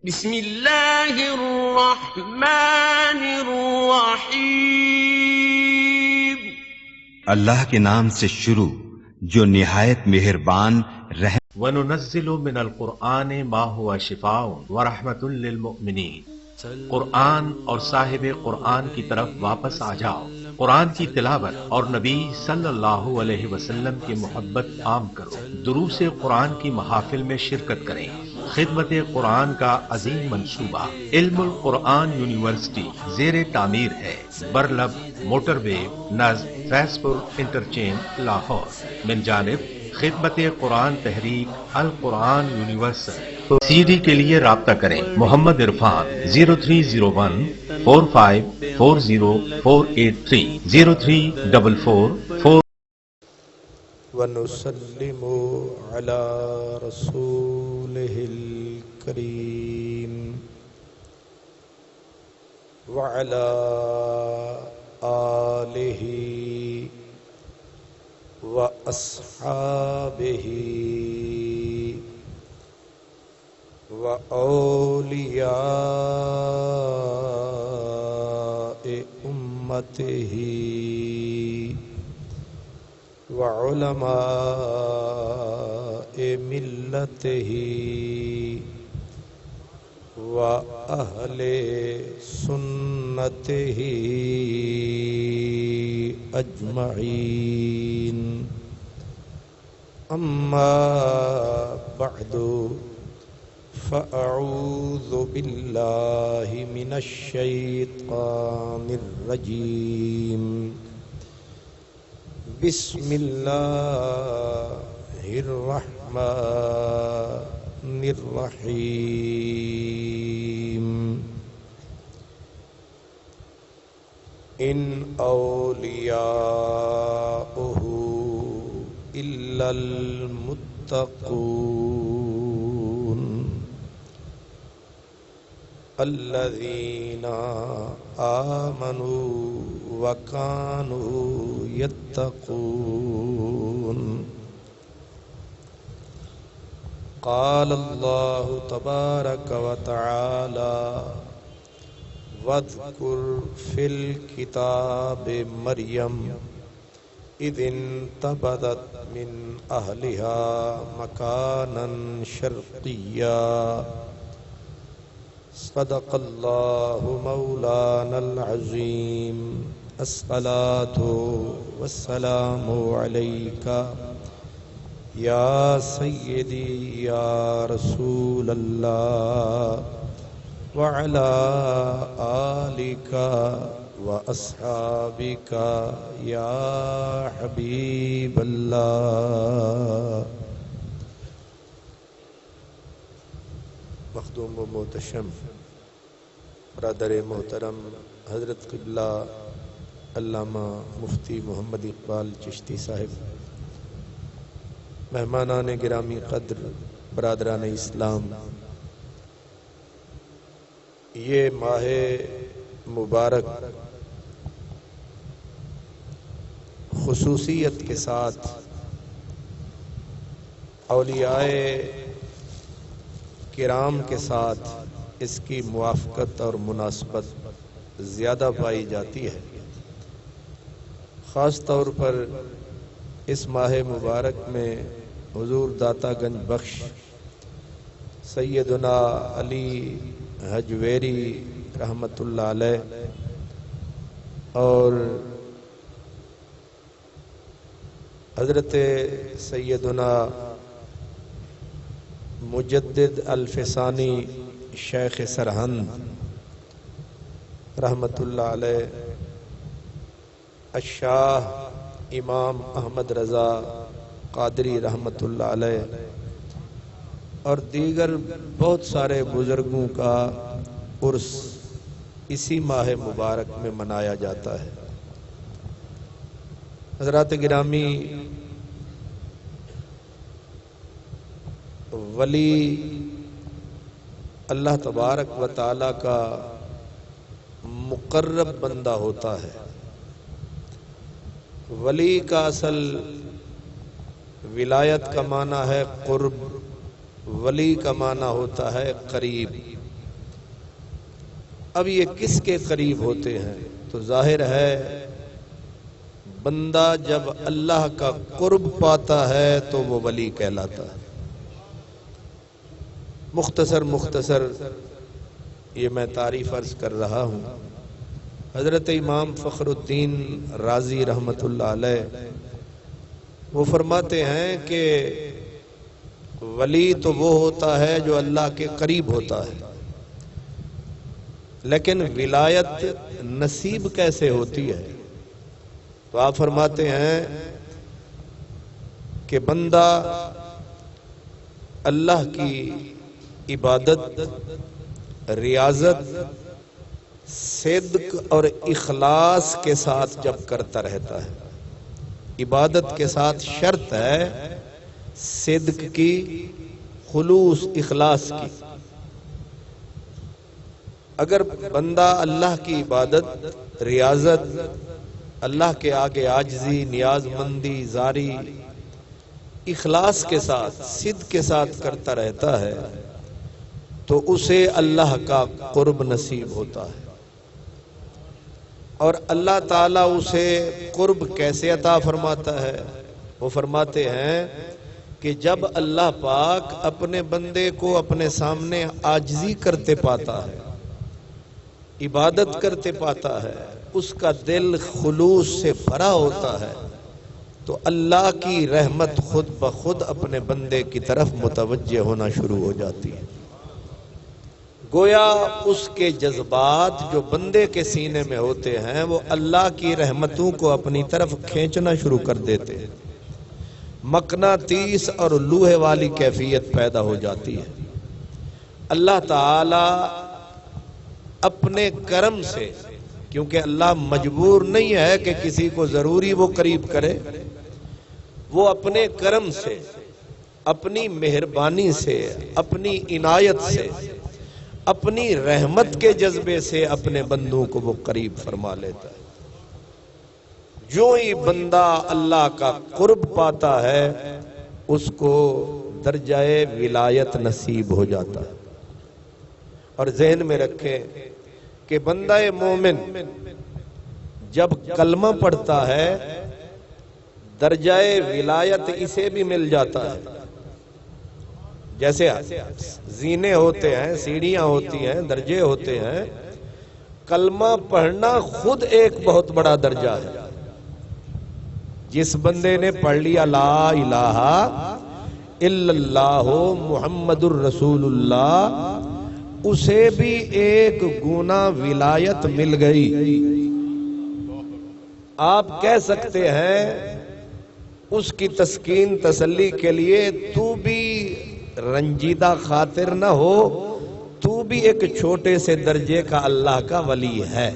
بسم اللہ الرحمن الرحیم. اللہ کے نام سے شروع جو نہایت مہربان رحم. وَنُنَزِّلُ مِنَ الْقُرْآنِ مَا هُوَ شِفَاءٌ وَرَحْمَةٌ لِّلْمُؤْمِنِينَ. قرآن اور صاحب قرآن کی طرف واپس آ جاؤ. قرآن کی تلاوت اور نبی صلی اللہ علیہ وسلم کی محبت عام کرو. دروس قرآن کی محافل میں شرکت کریں. خدمت قرآن کا عظیم منصوبہ علم القرآن یونیورسٹی زیر تعمیر ہے. برلب موٹر وے نزد فیض پور انٹرچینج لاہور. من جانب خدمت قرآن تحریک القرآن یونیورسل. سی ڈی کے لیے رابطہ کریں. محمد عرفان 0301 4540 03444. ونسلم على رسوله الكريم وعلى آله وأصحابه وأولياء أمته وعلماء ملته وأهل سنته أجمعين. أما بعد فأعوذ بالله من الشيطان الرجيم. بسم الله الرحمن الرحيم. إن أولياؤه إلا المتقون الذين آمنوا وكانوا يتقون. قال الله تبارك وتعالى واذكر في الكتاب مريم إذ انتبذت من أهلها مكانا شرقيا. صدق الله مولانا العظيم. الصلاة والسلام عليك يا سيدي يا رسول الله وعلى آلك وأصحابك يا حبيب الله. مخدوم و محتشم برادر محترم حضرت قبلہ علامہ مفتی محمد اقبال چشتی صاحب، مہمانان گرامی قدر، برادران اسلام، یہ ماہ مبارک خصوصیت کے ساتھ اولیاء کرام کے ساتھ اس کی موافقت اور مناسبت زیادہ پائی جاتی ہے. خاص طور پر اس ماہ مبارک میں حضور داتا گنج بخش سیدنا علی حجویری رحمت اللہ علیہ اور حضرت سیدنا مجدد الفسانی شیخ سرہند رحمت اللہ علیہ، الشاہ امام احمد رضا قادری رحمت اللہ علیہ اور دیگر بہت سارے بزرگوں کا عرس اسی ماہ مبارک میں منایا جاتا ہے. حضرات گرامی، ولی اللہ تبارک و تعالی کا مقرب بندہ ہوتا ہے. ولی کا اصل ولایت کا معنی ہے قرب، ولی کا معنی ہوتا ہے قریب. اب یہ کس کے قریب ہوتے ہیں؟ تو ظاہر ہے بندہ جب اللہ کا قرب پاتا ہے تو وہ ولی کہلاتا ہے۔ مختصر یہ میں تعریف عرض کر رہا ہوں۔ حضرت امام فخر الدین رازی رحمت اللہ علیہ وہ فرماتے ہیں کہ ولی تو وہ ہوتا ہے جو اللہ کے قریب ہوتا ہے، لیکن ولایت نصیب کیسے ہوتی ہے؟ تو آپ فرماتے ہیں کہ بندہ اللہ کی عبادت، ریاضت، صدق اور اخلاص کے ساتھ جب کرتا رہتا ہے۔ عبادت کے ساتھ شرط ہے صدق کی، خلوص، اخلاص کی۔ اگر بندہ اللہ کی عبادت، ریاضت، اللہ کے آگے عاجزی، نیاز مندی، زاری، اخلاص کے ساتھ، صدق کے ساتھ کرتا رہتا ہے تو اسے اللہ کا قرب نصیب ہوتا ہے۔ اور اللہ تعالیٰ اسے قرب کیسے عطا فرماتا ہے؟ وہ فرماتے ہیں کہ جب اللہ پاک اپنے بندے کو اپنے سامنے عاجزی کرتے پاتا ہے، عبادت کرتے پاتا ہے، اس کا دل خلوص سے بھرا ہوتا ہے، تو اللہ کی رحمت خود بخود اپنے بندے کی طرف متوجہ ہونا شروع ہو جاتی ہے۔ گویا اس کے جذبات جو بندے کے سینے میں ہوتے ہیں وہ اللہ کی رحمتوں کو اپنی طرف کھینچنا شروع کر دیتے ہیں۔ مقناطیس اور لوہے والی کیفیت پیدا ہو جاتی ہے۔ اللہ تعالی اپنے کرم سے، کیونکہ اللہ مجبور نہیں ہے کہ کسی کو ضروری وہ قریب کرے، وہ اپنے کرم سے، اپنی مہربانی سے، اپنی عنایت سے، اپنی رحمت کے جذبے سے اپنے بندوں کو وہ قریب فرما لیتا ہے۔ جو ہی بندہ اللہ کا قرب پاتا ہے اس کو درجہ ولایت نصیب ہو جاتا ہے۔ اور ذہن میں رکھیں کہ بندہ مومن جب کلمہ پڑھتا ہے درجہ ولایت اسے بھی مل جاتا ہے۔ جیسے زینے ہوتے ہیں، سیڑھیاں ہوتی ہیں، درجے ہوتے ہیں، کلمہ پڑھنا خود ایک بہت بڑا درجہ ہے۔ جس بندے نے پڑھ لیا لا الہ الا اللہ محمد الرسول اللہ، اسے بھی ایک گنا ولایت مل گئی۔ آپ کہہ سکتے ہیں اس کی تسکین، تسلی کے لیے، تو بھی رنجیدہ خاطر نہ ہو، تو بھی ایک چھوٹے سے درجے کا اللہ کا ولی ہے۔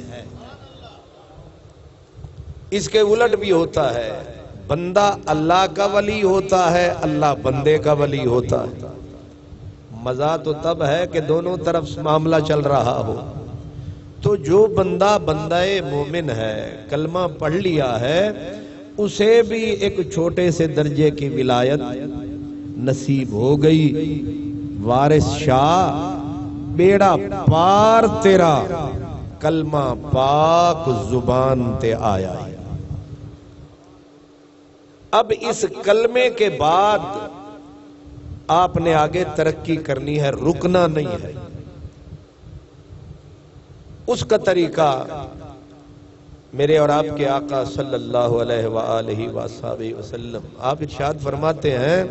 اس کے الٹ بھی ہوتا ہے، بندہ اللہ کا ولی ہوتا ہے، اللہ بندے کا ولی ہوتا ہے۔ مزہ تو تب ہے کہ دونوں طرف معاملہ چل رہا ہو۔ تو جو بندہ مومن ہے، کلمہ پڑھ لیا ہے، اسے بھی ایک چھوٹے سے درجے کی ولایت نصیب ہو گئی۔ وارث شاہ بیڑا پار تیرا، کلمہ پاک زبان تے آیا۔ اب اس کلمے کے بعد آپ نے آگے ترقی کرنی ہے، رکنا نہیں ہے۔ اس کا طریقہ میرے اور آپ کے آقا صلی اللہ علیہ وآلہ وآلہ وسلم، آپ ارشاد فرماتے ہیں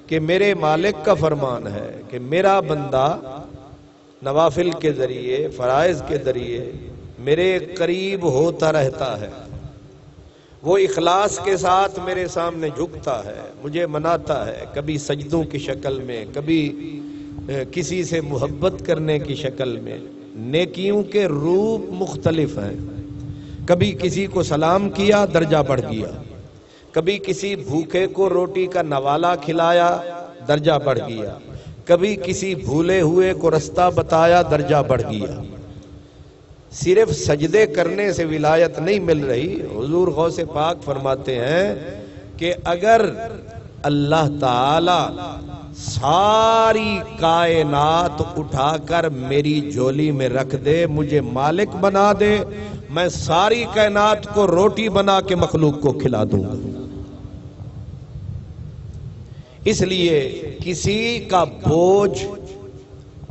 کہ میرے مالک کا فرمان ہے کہ میرا بندہ نوافل کے ذریعے، فرائض کے ذریعے میرے قریب ہوتا رہتا ہے، وہ اخلاص کے ساتھ میرے سامنے جھکتا ہے، مجھے مناتا ہے، کبھی سجدوں کی شکل میں، کبھی کسی سے محبت کرنے کی شکل میں۔ نیکیوں کے روپ مختلف ہیں، کبھی کسی کو سلام کیا درجہ بڑھ گیا، کبھی کسی بھوکے کو روٹی کا نوالہ کھلایا درجہ بڑھ گیا، کبھی کسی بھولے ہوئے کو رستہ بتایا درجہ بڑھ گیا۔ صرف سجدے کرنے سے ولایت نہیں مل رہی۔ حضور غوث پاک فرماتے ہیں کہ اگر اللہ تعالی ساری کائنات اٹھا کر میری جھولی میں رکھ دے، مجھے مالک بنا دے، میں ساری کائنات کو روٹی بنا کے مخلوق کو کھلا دوں گا۔ اس لیے کسی کا بوجھ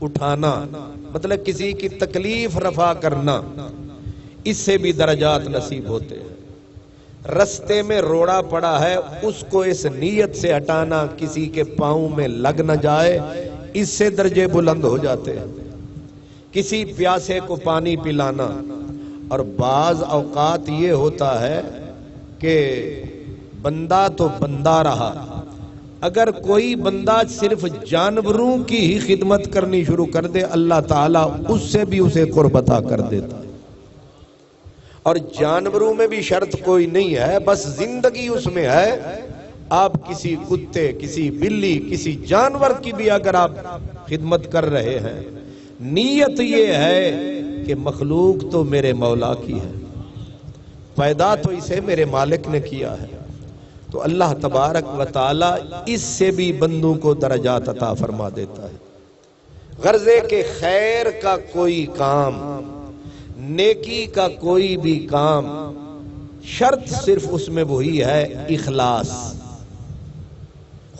اٹھانا مطلب کسی کی تکلیف رفع کرنا، اس سے بھی درجات نصیب ہوتے ہیں۔ رستے میں روڑا پڑا ہے، اس کو اس نیت سے ہٹانا کسی کے پاؤں میں لگ نہ جائے، اس سے درجے بلند ہو جاتے ہیں۔ کسی پیاسے کو پانی پلانا، اور بعض اوقات یہ ہوتا ہے کہ بندہ تو بندہ رہا، اگر کوئی بندہ صرف جانوروں کی ہی خدمت کرنی شروع کر دے، اللہ تعالیٰ اس سے بھی اسے قرب عطا کر دیتا ہے۔ اور جانوروں میں بھی شرط کوئی نہیں ہے، بس زندگی اس میں ہے۔ آپ کسی کتے، کسی بلی، کسی جانور کی بھی اگر آپ خدمت کر رہے ہیں، نیت یہ ہے کہ مخلوق تو میرے مولا کی ہے، پیدا تو اسے میرے مالک نے کیا ہے، تو اللہ تبارک و تعالی اس سے بھی بندوں کو درجات عطا فرما دیتا ہے۔ غرضے کہ خیر کا کوئی کام، نیکی کا کوئی بھی کام، شرط صرف اس میں وہی ہے اخلاص،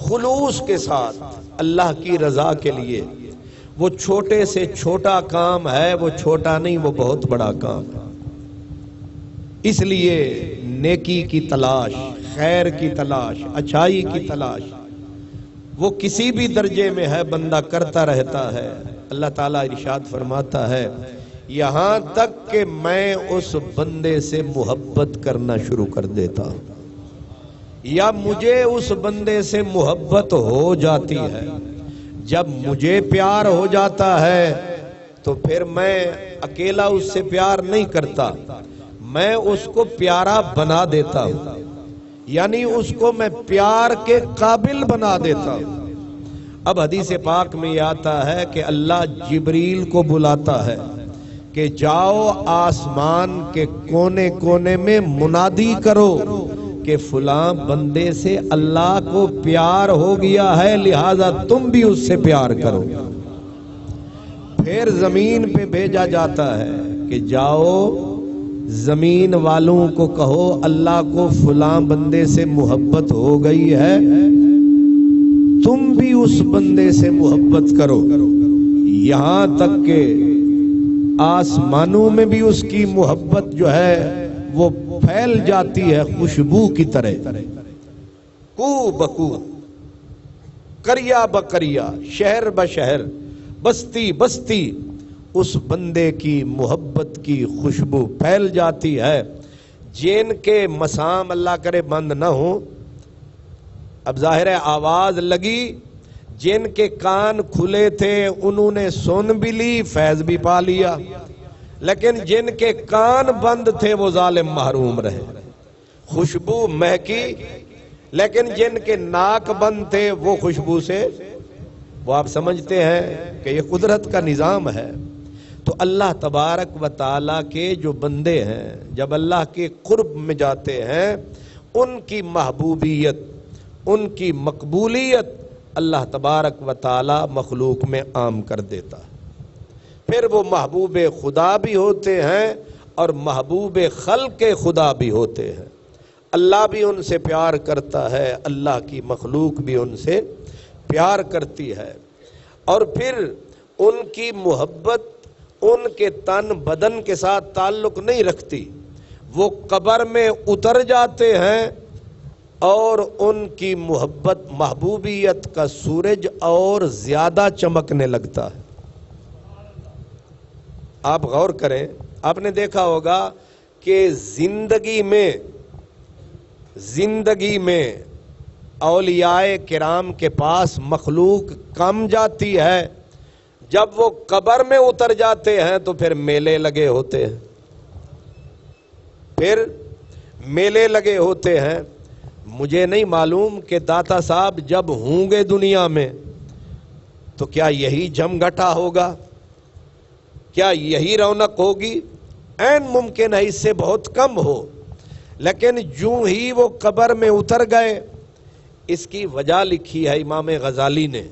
خلوص کے ساتھ اللہ کی رضا کے لیے۔ وہ چھوٹے سے چھوٹا کام ہے، وہ چھوٹا نہیں، وہ بہت بڑا کام ہے۔ اس لیے نیکی کی تلاش، خیر کی تلاش، اچھائی کی تلاش، وہ کسی بھی درجے میں ہے، بندہ کرتا رہتا ہے۔ اللہ تعالیٰ ارشاد فرماتا ہے، یہاں تک کہ میں اس بندے سے محبت کرنا شروع کر دیتا ہوں، یا مجھے اس بندے سے محبت ہو جاتی ہے۔ جب مجھے پیار ہو جاتا ہے تو پھر میں اکیلا اس سے پیار نہیں کرتا، میں اس کو پیارا بنا دیتا ہوں، یعنی اس کو میں پیار کے قابل بنا دیتا ہوں۔ اب حدیث پاک میں یہ آتا ہے کہ اللہ جبریل کو بلاتا ہے کہ جاؤ آسمان کے کونے کونے میں منادی کرو کہ فلاں بندے سے اللہ کو پیار ہو گیا ہے، لہذا تم بھی اس سے پیار کرو۔ پھر زمین پہ بھیجا جاتا ہے کہ جاؤ زمین والوں کو کہو اللہ کو فلاں بندے سے محبت ہو گئی ہے، تم بھی اس بندے سے محبت کرو، یہاں تک کہ آسمانوں میں بھی اس کی محبت جو ہے وہ پھیل جاتی ہے خوشبو کی طرح، کو بکو، کریا بکریا، شہر بشہر، بستی بستی اس بندے کی محبت کی خوشبو پھیل جاتی ہے۔ جن کے مسام اللہ کرے بند نہ ہوں، اب ظاہر ہے آواز لگی، جن کے کان کھلے تھے انہوں نے سن بھی لی، فیض بھی پا لیا، لیکن جن کے کان بند تھے وہ ظالم محروم رہے، خوشبو مہکی، لیکن جن کے ناک بند تھے وہ خوشبو سے، وہ آپ سمجھتے ہیں کہ یہ قدرت کا نظام ہے۔ تو اللہ تبارک و تعالیٰ کے جو بندے ہیں جب اللہ کے قرب میں جاتے ہیں، ان کی محبوبیت، ان کی مقبولیت اللہ تبارک و تعالیٰ مخلوق میں عام کر دیتا ہے۔ پھر وہ محبوب خدا بھی ہوتے ہیں اور محبوب خلق خدا بھی ہوتے ہیں۔ اللہ بھی ان سے پیار کرتا ہے، اللہ کی مخلوق بھی ان سے پیار کرتی ہے، اور پھر ان کی محبت ان کے تن بدن کے ساتھ تعلق نہیں رکھتی، وہ قبر میں اتر جاتے ہیں اور ان کی محبت، محبوبیت کا سورج اور زیادہ چمکنے لگتا ہے۔ آپ غور کریں، آپ نے دیکھا ہوگا کہ زندگی میں اولیاء کرام کے پاس مخلوق کم جاتی ہے، جب وہ قبر میں اتر جاتے ہیں تو پھر میلے لگے ہوتے ہیں۔ مجھے نہیں معلوم کہ داتا صاحب جب ہوں گے دنیا میں تو کیا یہی جم گھٹا ہوگا، کیا یہی رونق ہوگی؟ عین ممکن ہے اس سے بہت کم ہو، لیکن جو ہی وہ قبر میں اتر گئے، اس کی وجہ لکھی ہے امام غزالی نے.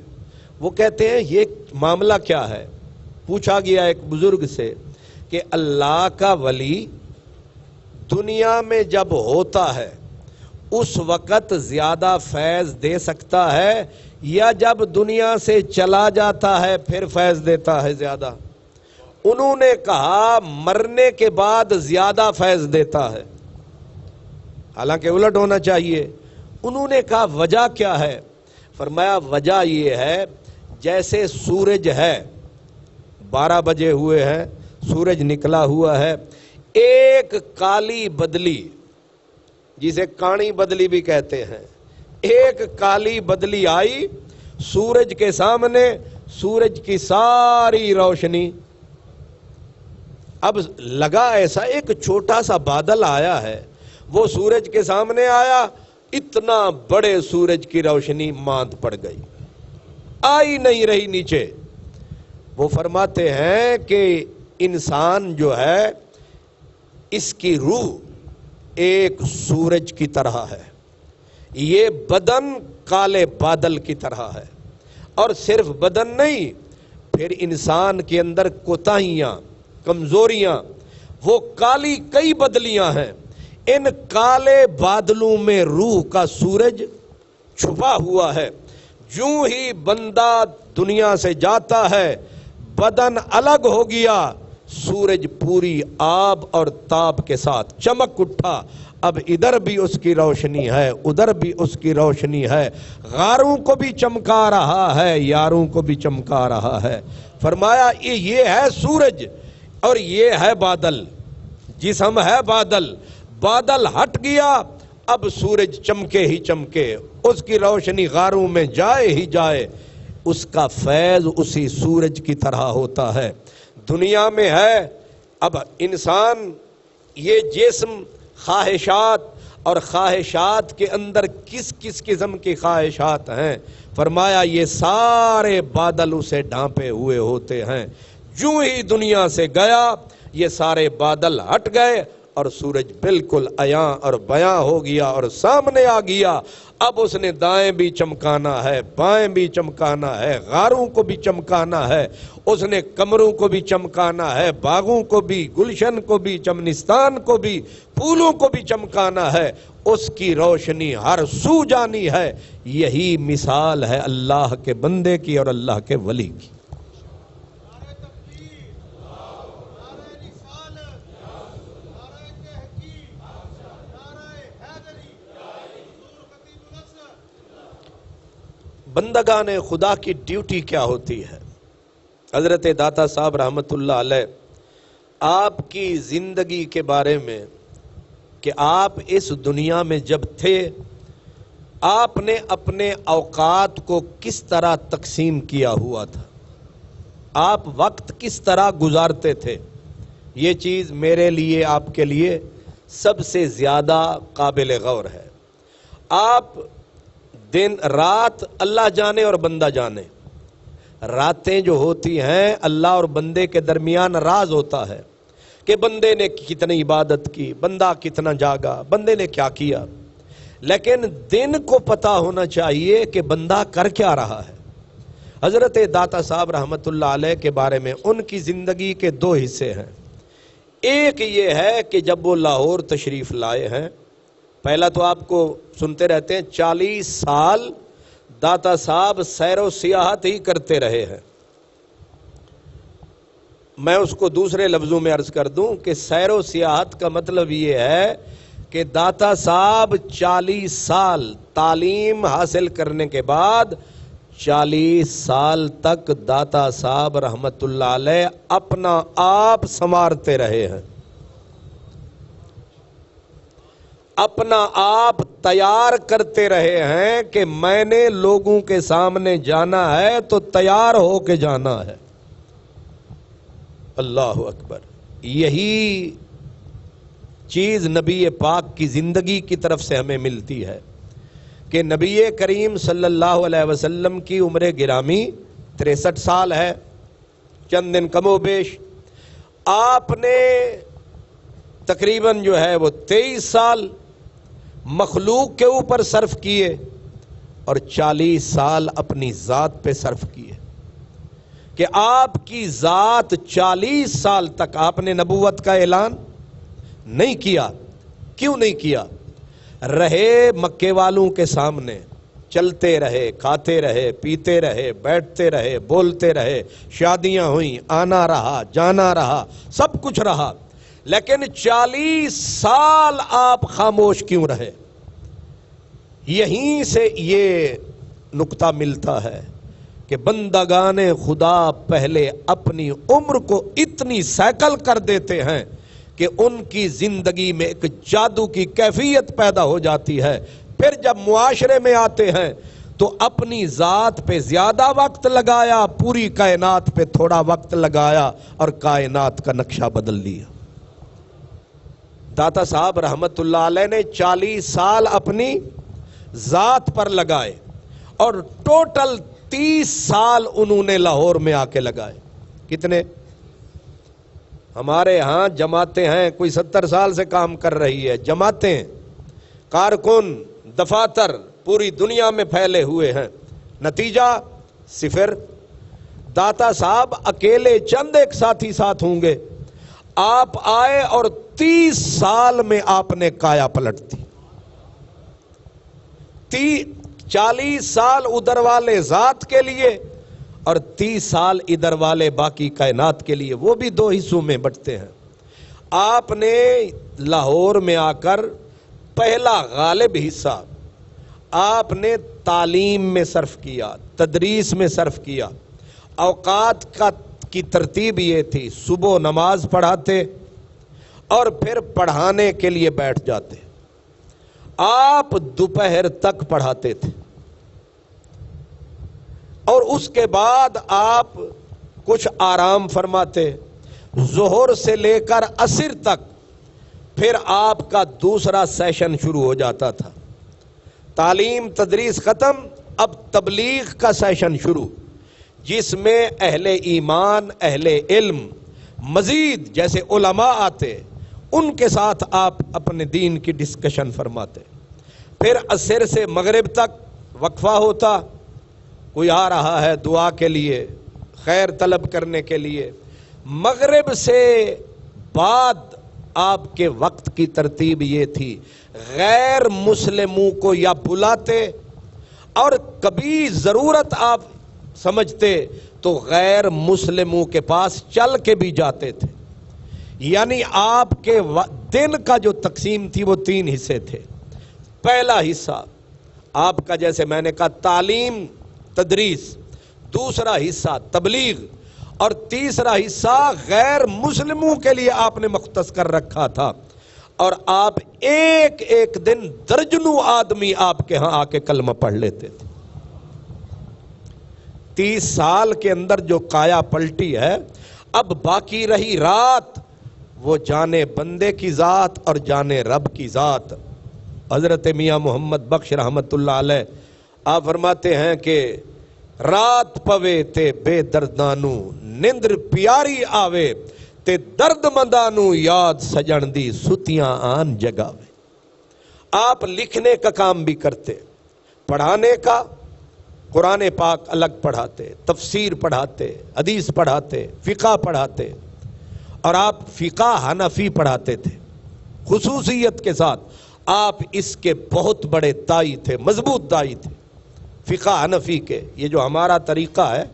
وہ کہتے ہیں یہ معاملہ کیا ہے. پوچھا گیا ایک بزرگ سے کہ اللہ کا ولی دنیا میں جب ہوتا ہے اس وقت زیادہ فیض دے سکتا ہے یا جب دنیا سے چلا جاتا ہے پھر فیض دیتا ہے زیادہ؟ انہوں نے کہا مرنے کے بعد زیادہ فیض دیتا ہے، حالانکہ الٹ ہونا چاہیے. انہوں نے کہا وجہ کیا ہے؟ فرمایا وجہ یہ ہے جیسے سورج ہے، 12 بجے ہوئے ہیں، سورج نکلا ہوا ہے، ایک کالی بدلی جسے کانی بدلی بھی کہتے ہیں، ایک کالی بدلی آئی سورج کے سامنے، سورج کی ساری روشنی. اب لگا ایسا ایک چھوٹا سا بادل آیا ہے، وہ سورج کے سامنے آیا، اتنا بڑے سورج کی روشنی ماند پڑ گئی، آئی نہیں رہی نیچے. وہ فرماتے ہیں کہ انسان جو ہے اس کی روح ایک سورج کی طرح ہے، یہ بدن کالے بادل کی طرح ہے. اور صرف بدن نہیں، پھر انسان کے اندر کوتاہیاں، کمزوریاں، وہ کالی کئی بدلیاں ہیں. ان کالے بادلوں میں روح کا سورج چھپا ہوا ہے. جوں ہی بندہ دنیا سے جاتا ہے بدن الگ ہو گیا، سورج پوری آب اور تاب کے ساتھ چمک اٹھا. اب ادھر بھی اس کی روشنی ہے، ادھر بھی اس کی روشنی ہے، غاروں کو بھی چمکا رہا ہے، یاروں کو بھی چمکا رہا ہے. فرمایا یہ ہے سورج اور یہ ہے بادل، جسم ہے بادل. بادل ہٹ گیا، اب سورج چمکے ہی چمکے، اس کی روشنی غاروں میں جائے ہی جائے، اس کا فیض اسی سورج کی طرح ہوتا ہے. دنیا میں ہے اب انسان یہ جسم، خواہشات، اور خواہشات کے اندر کس کس قسم کی خواہشات ہیں. فرمایا یہ سارے بادل اسے ڈھانپے ہوئے ہوتے ہیں. جو ہی دنیا سے گیا یہ سارے بادل ہٹ گئے اور سورج بالکل عیاں اور بیاں ہو گیا اور سامنے آ گیا. اب اس نے دائیں بھی چمکانا ہے، بائیں بھی چمکانا ہے، غاروں کو بھی چمکانا ہے، اس نے کمروں کو بھی چمکانا ہے، باغوں کو بھی، گلشن کو بھی، چمنستان کو بھی، پھولوں کو بھی چمکانا ہے. اس کی روشنی ہر سو جانی ہے. یہی مثال ہے اللہ کے بندے کی اور اللہ کے ولی کی. بندگان خدا کی ڈیوٹی کیا ہوتی ہے؟ حضرت داتا صاحب رحمت اللہ علیہ آپ کی زندگی کے بارے میں کہ آپ اس دنیا میں جب تھے آپ نے اپنے اوقات کو کس طرح تقسیم کیا ہوا تھا، آپ وقت کس طرح گزارتے تھے، یہ چیز میرے لیے آپ کے لیے سب سے زیادہ قابل غور ہے. آپ دن رات اللہ جانے اور بندہ جانے، راتیں جو ہوتی ہیں اللہ اور بندے کے درمیان راز ہوتا ہے کہ بندے نے کتنی عبادت کی، بندہ کتنا جاگا، بندے نے کیا کیا. لیکن دن کو پتا ہونا چاہیے کہ بندہ کر کیا رہا ہے. حضرت داتا صاحب رحمت اللہ علیہ کے بارے میں ان کی زندگی کے 2 حصے ہیں. ایک یہ ہے کہ جب وہ لاہور تشریف لائے ہیں، پہلا تو آپ کو سنتے رہتے ہیں 40 سال داتا صاحب سیر و سیاحت ہی کرتے رہے ہیں. میں اس کو دوسرے لفظوں میں عرض کر دوں کہ سیر و سیاحت کا مطلب یہ ہے کہ داتا صاحب 40 سال تعلیم حاصل کرنے کے بعد 40 سال تک داتا صاحب رحمت اللہ علیہ اپنا آپ سنوارتے رہے ہیں، اپنا آپ تیار کرتے رہے ہیں کہ میں نے لوگوں کے سامنے جانا ہے تو تیار ہو کے جانا ہے. اللہ اکبر. یہی چیز نبی پاک کی زندگی کی طرف سے ہمیں ملتی ہے کہ نبی کریم صلی اللہ علیہ وسلم کی عمر گرامی 63 سال ہے، چند دن کم و بیش. آپ نے تقریباً جو ہے وہ 23 سال مخلوق کے اوپر صرف کیے اور 40 سال اپنی ذات پہ صرف کیے کہ آپ کی ذات 40 سال تک آپ نے نبوت کا اعلان نہیں کیا. کیوں نہیں کیا؟ رہے مکے والوں کے سامنے، چلتے رہے، کھاتے رہے، پیتے رہے، بیٹھتے رہے، بولتے رہے، شادیاں ہوئیں، آنا رہا، جانا رہا، سب کچھ رہا، لیکن 40 سال آپ خاموش کیوں رہے؟ یہیں سے یہ نقطہ ملتا ہے کہ بندگان خدا پہلے اپنی عمر کو اتنی سیکل کر دیتے ہیں کہ ان کی زندگی میں ایک جادو کی کیفیت پیدا ہو جاتی ہے. پھر جب معاشرے میں آتے ہیں تو اپنی ذات پہ زیادہ وقت لگایا، پوری کائنات پہ تھوڑا وقت لگایا اور کائنات کا نقشہ بدل لیا. داتا صاحب رحمت اللہ علیہ نے 40 سال اپنی ذات پر لگائے اور ٹوٹل 30 سال انہوں نے لاہور میں آ کے لگائے. کتنے؟ ہمارے ہاں جماعتیں ہیں، کوئی 70 سال سے کام کر رہی ہے، جماعتیں، کارکن، دفاتر پوری دنیا میں پھیلے ہوئے ہیں، نتیجہ صفر. داتا صاحب اکیلے چند ایک ساتھی ساتھ ہوں گے، آپ آئے اور 30 سال میں آپ نے کایا پلٹ دی. 40 سال ادھر والے ذات کے لیے اور 30 سال ادھر والے باقی کائنات کے لیے، وہ بھی 2 حصوں میں بٹتے ہیں. آپ نے لاہور میں آ کر پہلا غالب حصہ آپ نے تعلیم میں صرف کیا، تدریس میں صرف کیا. اوقات کی ترتیب یہ تھی، صبح نماز پڑھاتے اور پھر پڑھانے کے لیے بیٹھ جاتے. آپ دوپہر تک پڑھاتے تھے اور اس کے بعد آپ کچھ آرام فرماتے. ظہر سے لے کر عصر تک پھر آپ کا دوسرا سیشن شروع ہو جاتا تھا. تعلیم تدریس ختم، اب تبلیغ کا سیشن شروع، جس میں اہل ایمان، اہل علم، مزید جیسے علماء آتے، ان کے ساتھ آپ اپنے دین کی ڈسکشن فرماتے. پھر عصر سے مغرب تک وقفہ ہوتا، کوئی آ رہا ہے دعا کے لیے، خیر طلب کرنے کے لیے. مغرب سے بعد آپ کے وقت کی ترتیب یہ تھی، غیر مسلموں کو یا بلاتے اور کبھی ضرورت آپ سمجھتے تو غیر مسلموں کے پاس چل کے بھی جاتے تھے. یعنی آپ کے دن کا جو تقسیم تھی وہ 3 حصے تھے. پہلا حصہ آپ کا جیسے میں نے کہا تعلیم تدریس، دوسرا حصہ تبلیغ اور تیسرا حصہ غیر مسلموں کے لیے آپ نے مختص کر رکھا تھا. اور آپ ایک ایک دن درجنوں آدمی آپ کے ہاں آ کے کلمہ پڑھ لیتے تھے. 30 سال کے اندر جو کایا پلٹی ہے، اب باقی رہی رات، وہ جانے بندے کی ذات اور جانے رب کی ذات. حضرت میاں محمد بخش رحمت اللہ علیہ آپ فرماتے ہیں کہ رات پوے تے بے دردانو نندر پیاری آوے تے درد مندانو یاد سجن دی ستیاں آن جگاوے. آپ لکھنے کا کام بھی کرتے، پڑھانے کا، قرآن پاک الگ پڑھاتے، تفسیر پڑھاتے، حدیث پڑھاتے، فقہ پڑھاتے. اور آپ فقہ حنفی پڑھاتے تھے خصوصیت کے ساتھ. آپ اس کے بہت بڑے دائی تھے، مضبوط دائی تھے فقہ حنفی کے. یہ جو ہمارا طریقہ ہے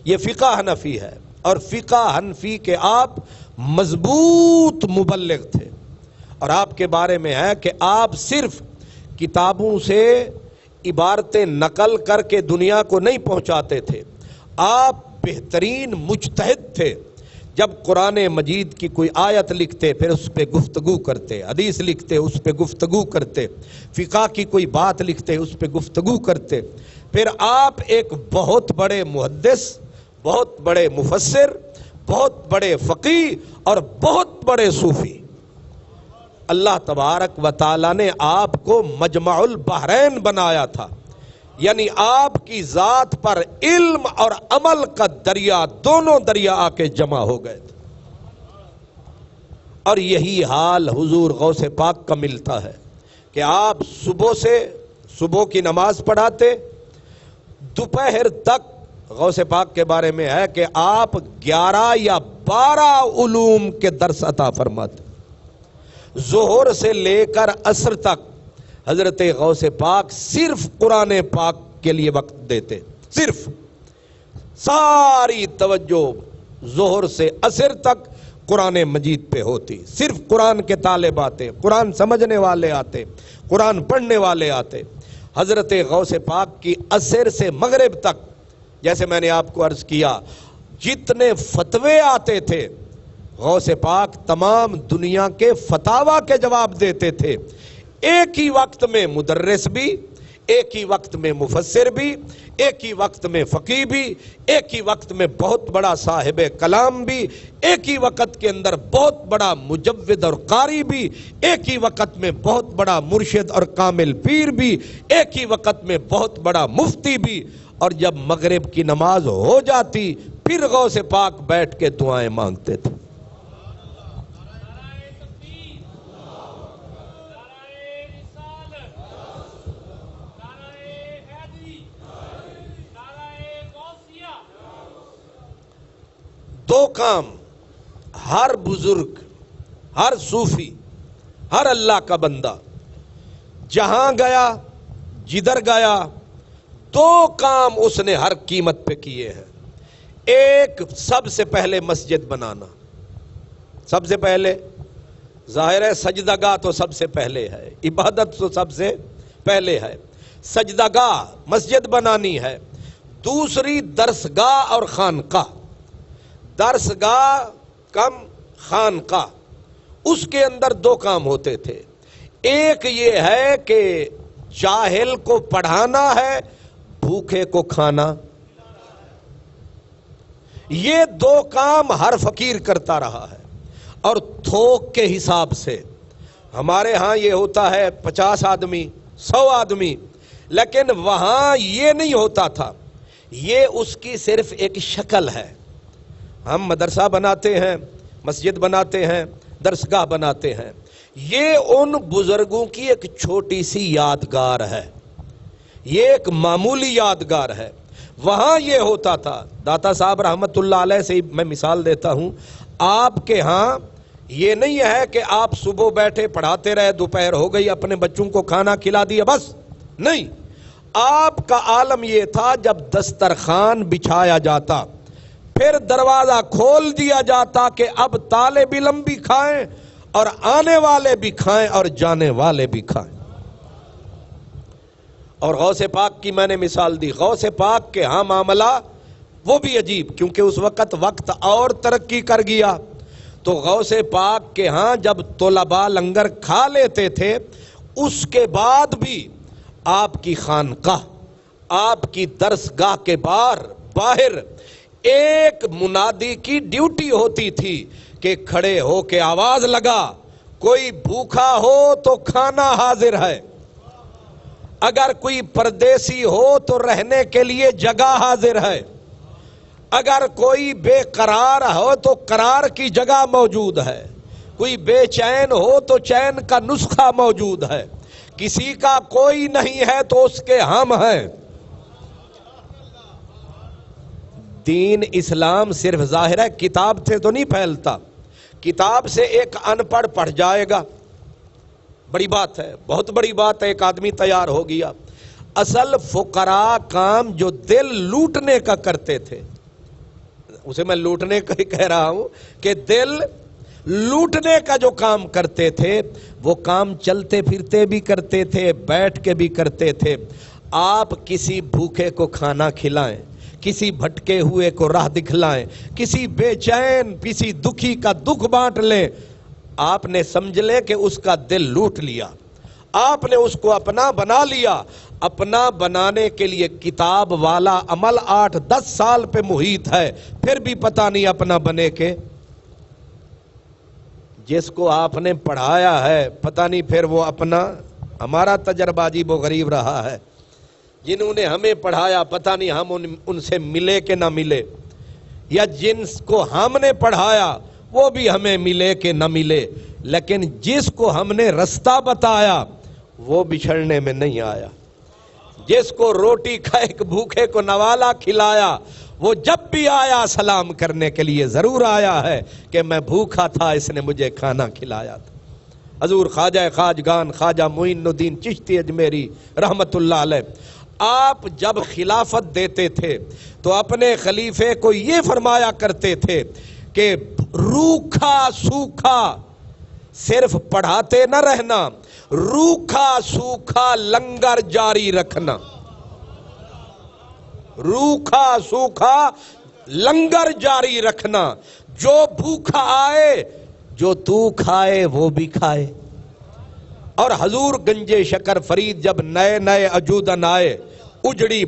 یہ فقہ حنفی ہے، اور فقہ حنفی کے آپ مضبوط مبلغ تھے. اور آپ کے بارے میں ہے کہ آپ صرف کتابوں سے عبارتیں نقل کر کے دنیا کو نہیں پہنچاتے تھے، آپ بہترین مجتہد تھے. جب قرآن مجید کی کوئی آیت لکھتے پھر اس پہ گفتگو کرتے، حدیث لکھتے اس پہ گفتگو کرتے، فقہ کی کوئی بات لکھتے اس پہ گفتگو کرتے. پھر آپ ایک بہت بڑے محدث، بہت بڑے مفسر، بہت بڑے فقیہ اور بہت بڑے صوفی. اللہ تبارک و تعالی نے آپ کو مجمع البحرین بنایا تھا، یعنی آپ کی ذات پر علم اور عمل کا دریا، دونوں دریا آ کے جمع ہو گئے تھے. اور یہی حال حضور غوث پاک کا ملتا ہے کہ آپ صبح کی نماز پڑھاتے، دوپہر تک غوث پاک کے بارے میں ہے کہ آپ 11 یا 12 علوم کے درس عطا فرماتے. ظہر سے لے کر عصر تک حضرت غوث پاک صرف قرآن پاک کے لیے وقت دیتے. صرف ساری توجہ ظہر سے عصر تک قرآن مجید پہ ہوتی. صرف قرآن کے طالب آتے, قرآن سمجھنے والے آتے, قرآن پڑھنے والے آتے. حضرت غوث پاک کی عصر سے مغرب تک, جیسے میں نے آپ کو عرض کیا, جتنے فتوے آتے تھے غوث پاک تمام دنیا کے فتاوا کے جواب دیتے تھے. ایک ہی وقت میں مدرس بھی, ایک ہی وقت میں مفسر بھی, ایک ہی وقت میں فقیہ بھی, ایک ہی وقت میں بہت بڑا صاحب کلام بھی, ایک ہی وقت کے اندر بہت بڑا مجود اور قاری بھی, ایک ہی وقت میں بہت بڑا مرشد اور کامل پیر بھی, ایک ہی وقت میں بہت بڑا مفتی بھی. اور جب مغرب کی نماز ہو جاتی پھر غوث پاک بیٹھ کے دعائیں مانگتے تھے. دو کام ہر بزرگ, ہر صوفی, ہر اللہ کا بندہ جہاں گیا, جدھر گیا, دو کام اس نے ہر قیمت پہ کیے ہیں. ایک, سب سے پہلے مسجد بنانا. سب سے پہلے ظاہر ہے سجدہ گاہ تو سب سے پہلے ہے, عبادت تو سب سے پہلے ہے. سجدہ گاہ مسجد بنانی ہے. دوسری درسگاہ اور خانقاہ. درسگاہ کم خانقاہ. اس کے اندر دو کام ہوتے تھے. ایک یہ ہے کہ جاہل کو پڑھانا ہے, بھوکے کو کھانا. یہ دو کام ہر فقیر کرتا رہا ہے, اور تھوک کے حساب سے. ہمارے ہاں یہ ہوتا ہے 50 آدمی 100 آدمی, لیکن وہاں یہ نہیں ہوتا تھا. یہ اس کی صرف ایک شکل ہے. ہم مدرسہ بناتے ہیں, مسجد بناتے ہیں, درسگاہ بناتے ہیں. یہ ان بزرگوں کی ایک چھوٹی سی یادگار ہے, یہ ایک معمولی یادگار ہے. وہاں یہ ہوتا تھا. داتا صاحب رحمت اللہ علیہ سے میں مثال دیتا ہوں. آپ کے ہاں یہ نہیں ہے کہ آپ صبح بیٹھے پڑھاتے رہے, دوپہر ہو گئی اپنے بچوں کو کھانا کھلا دیا بس. نہیں, آپ کا عالم یہ تھا جب دسترخوان بچھایا جاتا پھر دروازہ کھول دیا جاتا کہ اب طالب علم بھی کھائیں اور آنے والے بھی کھائیں اور جانے والے بھی کھائیں. اور غوث پاک کی میں نے مثال دی. غوث پاک کے ہاں معاملہ وہ بھی عجیب, کیونکہ اس وقت اور ترقی کر گیا. تو غوث پاک کے ہاں جب طلباء لنگر کھا لیتے تھے, اس کے بعد بھی آپ کی خانقاہ, آپ کی درسگاہ کے باہر ایک منادی کی ڈیوٹی ہوتی تھی کہ کھڑے ہو کے آواز لگا, کوئی بھوکا ہو تو کھانا حاضر ہے, اگر کوئی پردیسی ہو تو رہنے کے لیے جگہ حاضر ہے, اگر کوئی بے قرار ہو تو قرار کی جگہ موجود ہے, کوئی بے چین ہو تو چین کا نسخہ موجود ہے, کسی کا کوئی نہیں ہے تو اس کے ہم ہیں. دین اسلام صرف ظاہر ہے کتاب سے تو نہیں پھیلتا. کتاب سے ایک ان پڑھ پڑھ جائے گا, بڑی بات ہے, بہت بڑی بات ہے, ایک آدمی تیار ہو گیا. اصل فقراء کام جو دل لوٹنے کا کرتے تھے, اسے میں لوٹنے کا ہی کہہ رہا ہوں کہ دل لوٹنے کا جو کام کرتے تھے وہ کام چلتے پھرتے بھی کرتے تھے, بیٹھ کے بھی کرتے تھے. آپ کسی بھوکے کو کھانا کھلائیں, کسی بھٹکے ہوئے کو راہ دکھلائیں, کسی بے چین کسی دکھی کا دکھ بانٹ لیں, آپ نے سمجھ لے کہ اس کا دل لوٹ لیا, آپ نے اس کو اپنا بنا لیا. اپنا بنانے کے لیے کتاب والا عمل 8-10 سال پہ محیط ہے, پھر بھی پتہ نہیں اپنا بنے کے. جس کو آپ نے پڑھایا ہے پتہ نہیں پھر وہ اپنا. ہمارا تجربہ عجیب و غریب رہا ہے. جنہوں نے ہمیں پڑھایا پتہ نہیں ہم ان سے ملے کہ نہ ملے, یا جن کو ہم نے پڑھایا وہ بھی ہمیں ملے کہ نہ ملے, لیکن جس کو ہم نے رستہ بتایا وہ بچھڑنے میں نہیں آیا. جس کو روٹی کھا ایک بھوکے کو نوالا کھلایا، وہ جب بھی آیا سلام کرنے کے لیے ضرور آیا ہے کہ میں بھوکا تھا، اس نے مجھے کھانا کھلایا تھا۔ حضور خواجہ خواجگان خواجہ معین الدین چشتی اجمیری رحمت اللہ علیہ، آپ جب خلافت دیتے تھے تو اپنے خلیفے کو یہ فرمایا کرتے تھے کہ روکھا سوکھا صرف پڑھاتے نہ رہنا، روکھا سوکھا لنگر جاری رکھنا، روکھا سوکھا لنگر جاری رکھنا، جو بھوکا آئے جو تو کھائے وہ بھی کھائے۔ اور حضور گنجے شکر فرید جب نئے نئے اجودن آئے، اجڑی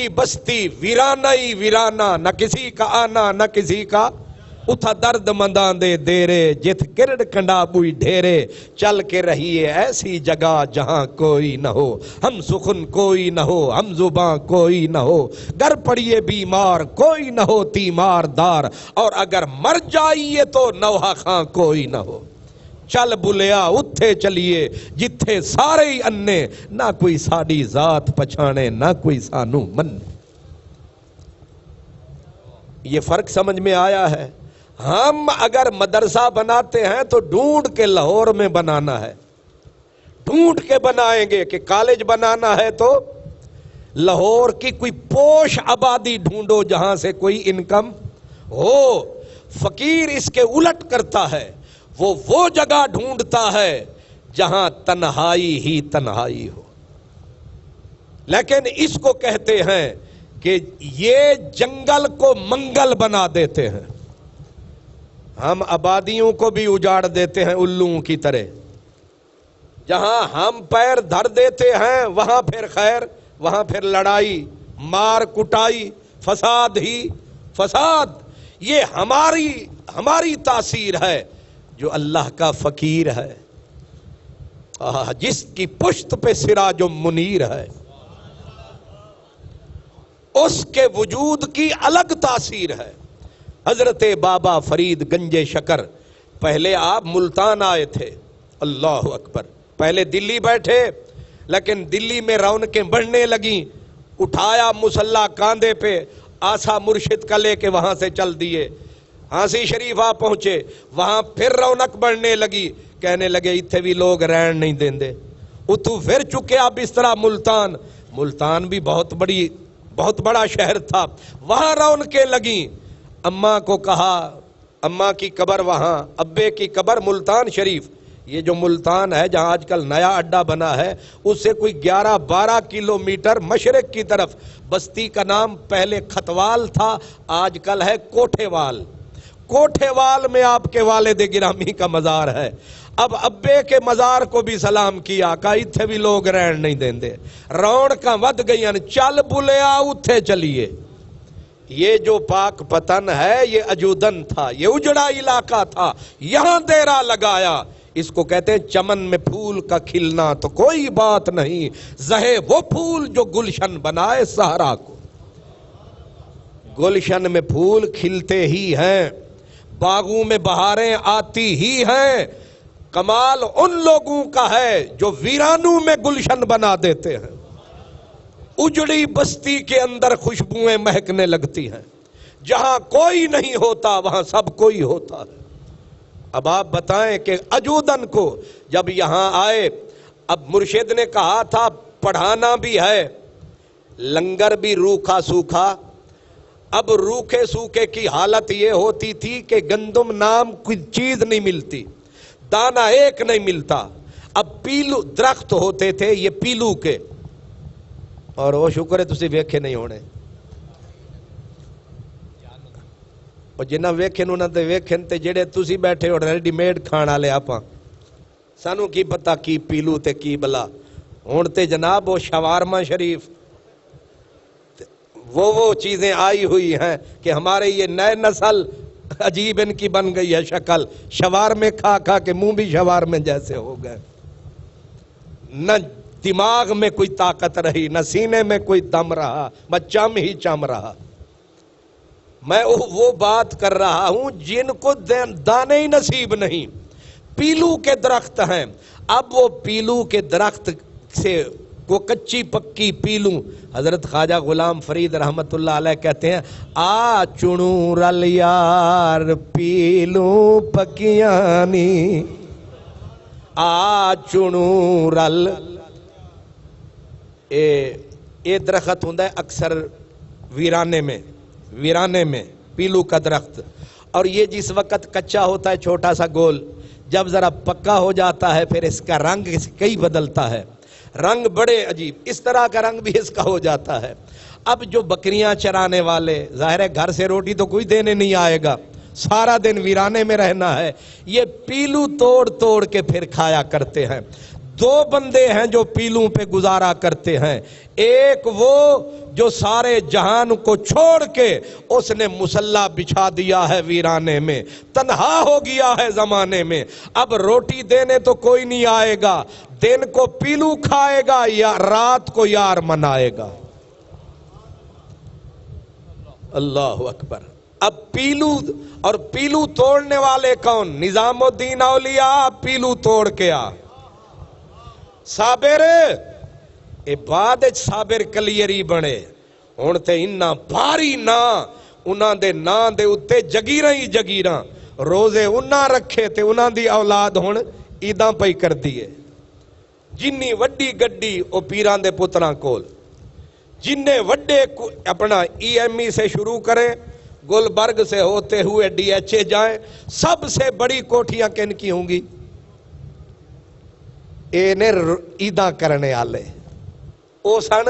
بستی ویرانہ ہی ویرانہ، نہ کسی کا آنا نہ کسی کا اتھا درد مندان دے دیرے، جت کرڑ کنڈا بوئی ڈھیرے، چل کے رہیے ایسی جگہ جہاں کوئی نہ ہو، ہم سخن کوئی نہ ہو، ہم زباں کوئی نہ ہو، گر پڑیے بیمار کوئی نہ ہو تیمار دار، اور اگر مر جائیے تو نوحہ خاں کوئی نہ ہو۔ چل بلیا اتھے چلیے جتھے سارے ہی انے، نہ کوئی ساڑی ذات پچھانے نہ کوئی سانو من۔ یہ فرق سمجھ میں آیا ہے؟ ہم اگر مدرسہ بناتے ہیں تو ڈھونڈ کے لاہور میں بنانا ہے، ڈھونڈ کے بنائیں گے کہ کالج بنانا ہے تو لاہور کی کوئی پوش آبادی ڈھونڈو جہاں سے کوئی انکم ہو۔ فقیر اس کے الٹ کرتا ہے، وہ جگہ ڈھونڈتا ہے جہاں تنہائی ہی تنہائی ہو۔ لیکن اس کو کہتے ہیں کہ یہ جنگل کو منگل بنا دیتے ہیں، ہم آبادیوں کو بھی اجاڑ دیتے ہیں الوؤں کی طرح۔ جہاں ہم پیر دھر دیتے ہیں وہاں پھر خیر، وہاں پھر لڑائی مار کٹائی فساد ہی فساد۔ یہ ہماری تاثیر ہے۔ جو اللہ کا فقیر ہے، جس کی پشت پہ سراج منیر ہے، اس کے وجود کی الگ تاثیر ہے۔ حضرت بابا فرید گنجے شکر پہلے آپ ملتان آئے تھے، اللہ اکبر، پہلے دلی بیٹھے، لیکن دلی میں رونقیں بڑھنے لگیں، اٹھایا مسلح کاندھے پہ، آسا مرشد کا لے کے وہاں سے چل دیے، ہانسی شریف آپ پہنچے، وہاں پھر رونق بڑھنے لگی، کہنے لگے اتھے بھی لوگ رہن نہیں دیں دے، اتو پھر چکے اب اس طرح ملتان بھی بہت بڑا شہر تھا، وہاں رونقیں لگیں۔ اماں کو کہا، اماں کی قبر وہاں، ابے کی قبر ملتان شریف، یہ جو ملتان ہے جہاں آج کل نیا اڈا بنا ہے، اس سے کوئی 11-12 کلومیٹر مشرق کی طرف بستی کا نام پہلے کھتوال تھا، آج کل ہے کوٹھے وال۔ کوٹھے وال میں آپ کے والد گرامی کا مزار ہے۔ اب ابے کے مزار کو بھی سلام کیا، کہا اتھے بھی لوگ رہن نہیں دیں دے، رونقاں ود گئیں، چل بلیا اتھے چلیے۔ یہ جو پاک پتن ہے یہ اجودن تھا، یہ اجڑا علاقہ تھا، یہاں دیرا لگایا۔ اس کو کہتے ہیں چمن میں پھول کا کھلنا تو کوئی بات نہیں، زہے وہ پھول جو گلشن بنائے صحرا کو۔ گلشن میں پھول کھلتے ہی ہیں، باغوں میں بہاریں آتی ہی ہیں، کمال ان لوگوں کا ہے جو ویرانوں میں گلشن بنا دیتے ہیں۔ اجڑی بستی کے اندر خوشبوئیں مہکنے لگتی ہیں، جہاں کوئی نہیں ہوتا وہاں سب کوئی ہوتا ہے۔ اب آپ بتائیں کہ اجودن کو جب یہاں آئے، اب مرشد نے کہا تھا پڑھانا بھی ہے، لنگر بھی روکھا سوکھا۔ اب روکھے سوکھے کی حالت یہ ہوتی تھی کہ گندم نام کوئی چیز نہیں ملتی، دانہ ایک نہیں ملتا۔ اب پیلو درخت ہوتے تھے یہ پیلو کے، اور وہ شکر ہے تسی ویکھے نہیں ہونے، اور جنہ ویکھن انہاں تے ویکھن تے جڑے تسی بیٹھے ہو ریڈی میڈ کھانا لے آپاں، سانو کی پتہ کی پیلو تے کی بلا۔ ہون تے جناب وہ شوارما شریف وہ چیزیں آئی ہوئی ہیں کہ ہمارے یہ نئے نسل عجیب ان کی بن گئی ہے شکل، شوارمے کھا کھا کے منہ بھی شوارمے جیسے ہو گئے، نہ دماغ میں کوئی طاقت رہی، نہ سینے میں کوئی دم رہا، بس چم ہی چم رہا۔ میں وہ بات کر رہا ہوں جن کو دانے ہی نصیب نہیں، پیلو کے درخت ہیں۔ اب وہ پیلو کے درخت سے کو کچی پکی پی لوں. حضرت خواجہ غلام فرید رحمت اللہ علیہ کہتے ہیں آ چنوں رل یار پی لوں پکیانی، آ چنوں رل. اے درخت ہوندہ ہے اکثر ویرانے میں پیلو کا درخت، اور یہ جس وقت کچا ہوتا ہے چھوٹا سا گول، جب ذرا پکا ہو جاتا ہے پھر اس کا رنگ کئی بدلتا ہے، رنگ بڑے عجیب، اس طرح کا رنگ بھی اس کا ہو جاتا ہے. اب جو بکریاں چرانے والے، ظاہر ہے گھر سے روٹی تو کوئی دینے نہیں آئے گا، سارا دن ویرانے میں رہنا ہے، یہ پیلو توڑ توڑ کے پھر کھایا کرتے ہیں. دو بندے ہیں جو پیلوں پہ گزارا کرتے ہیں، ایک وہ جو سارے جہان کو چھوڑ کے اس نے مصلی بچھا دیا ہے ویرانے میں، تنہا ہو گیا ہے زمانے میں، اب روٹی دینے تو کوئی نہیں آئے گا، دن کو پیلو کھائے گا یا رات کو یار منائے گا. اللہ اکبر. اب پیلو اور پیلو توڑنے والے کون؟ نظام الدین اولیاء پیلو توڑ کے آ. صابر اے بعد صابر کلیری بنے ہن تے انہاں بھاری نا انہاں دے نا دے اتے جگیراں ہی جگیراں روزے انہاں رکھے تے انہاں دی اولاد ہن عیداں پئی کر دیے. جنی وڈی گڈی او پیران دے پتراں کول، جننے وڈے اپنا ای ایم ای سے شروع کریں، گلبرگ سے ہوتے ہوئے ڈی ایچ اے جائیں، سب سے بڑی کوٹھیاں کن کی ہوں گی؟ اینے عیداں کرنے آلے، او سن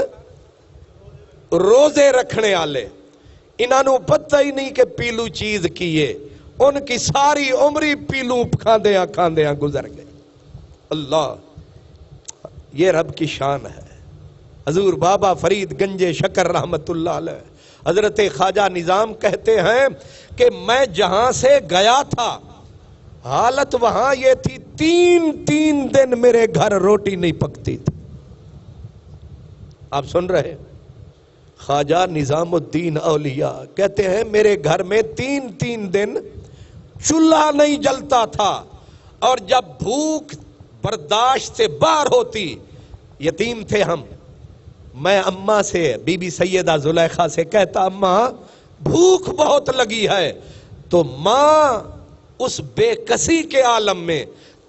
روزے رکھنے آلے. انہاں نو پتہ ہی نہیں کہ پیلو چیز کیے، ان کی ساری عمری پیلو کھاندیاں گزر گئی. اللہ، یہ رب کی شان ہے. حضور بابا فرید گنج شکر رحمت اللہ علیہ، حضرت خواجہ نظام کہتے ہیں کہ میں جہاں سے گیا تھا حالت وہاں یہ تھی، تین دن میرے گھر روٹی نہیں پکتی تھی. آپ سن رہے؟ خواجہ نظام الدین اولیاء کہتے ہیں میرے گھر میں تین دن چولہا نہیں جلتا تھا، اور جب بھوک برداشت سے باہر ہوتی، یتیم تھے ہم، میں اماں سے، بی بی سیدہ زلیخا سے کہتا اماں بھوک بہت لگی ہے، تو ماں اس بے کسی کے عالم میں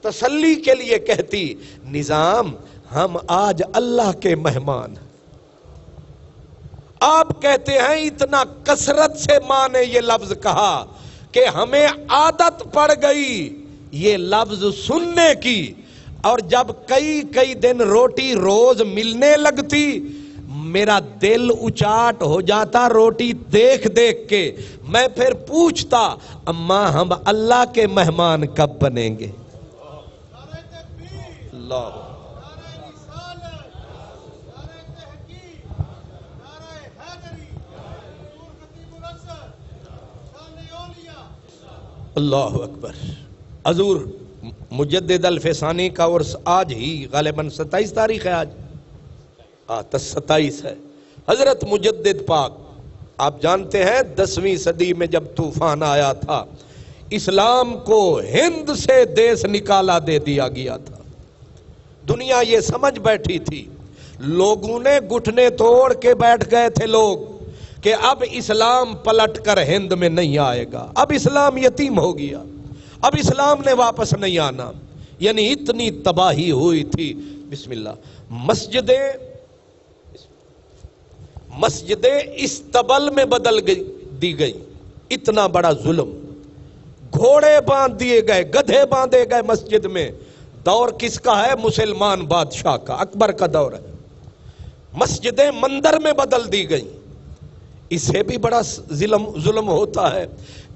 تسلی کے لیے کہتی نظام ہم آج اللہ کے مہمان. آپ کہتے ہیں اتنا کثرت سے ماں نے یہ لفظ کہا کہ ہمیں عادت پڑ گئی یہ لفظ سننے کی، اور جب کئی دن روٹی روز ملنے لگتی میرا دل اچاٹ ہو جاتا روٹی دیکھ کے. میں پھر پوچھتا اماں ہم اللہ کے مہمان کب بنیں گے؟ اللہ، اللہ اکبر. حضور مجدد الفسانی کا عرس آج ہی غالباً 27 تاریخ ہے، آج 27 ہے. حضرت مجدد پاک آپ جانتے ہیں 10ویں صدی میں جب طوفان آیا تھا، اسلام کو ہند سے دیس نکالا دے دیا گیا تھا. دنیا یہ سمجھ بیٹھی تھی، لوگوں نے گھٹنے توڑ کے بیٹھ گئے تھے لوگ کہ اب اسلام پلٹ کر ہند میں نہیں آئے گا، اب اسلام یتیم ہو گیا، اب اسلام نے واپس نہیں آنا. یعنی اتنی تباہی ہوئی تھی. بسم اللہ. مسجدیں استبل میں بدل دی گئی. اتنا بڑا ظلم. گھوڑے باندھ دیے گئے، گدھے باندھے گئے مسجد میں. دور کس کا ہے؟ مسلمان بادشاہ کا، اکبر کا دور ہے. مسجدیں مندر میں بدل دی گئیں. اس سے بھی بڑا ظلم ہوتا ہے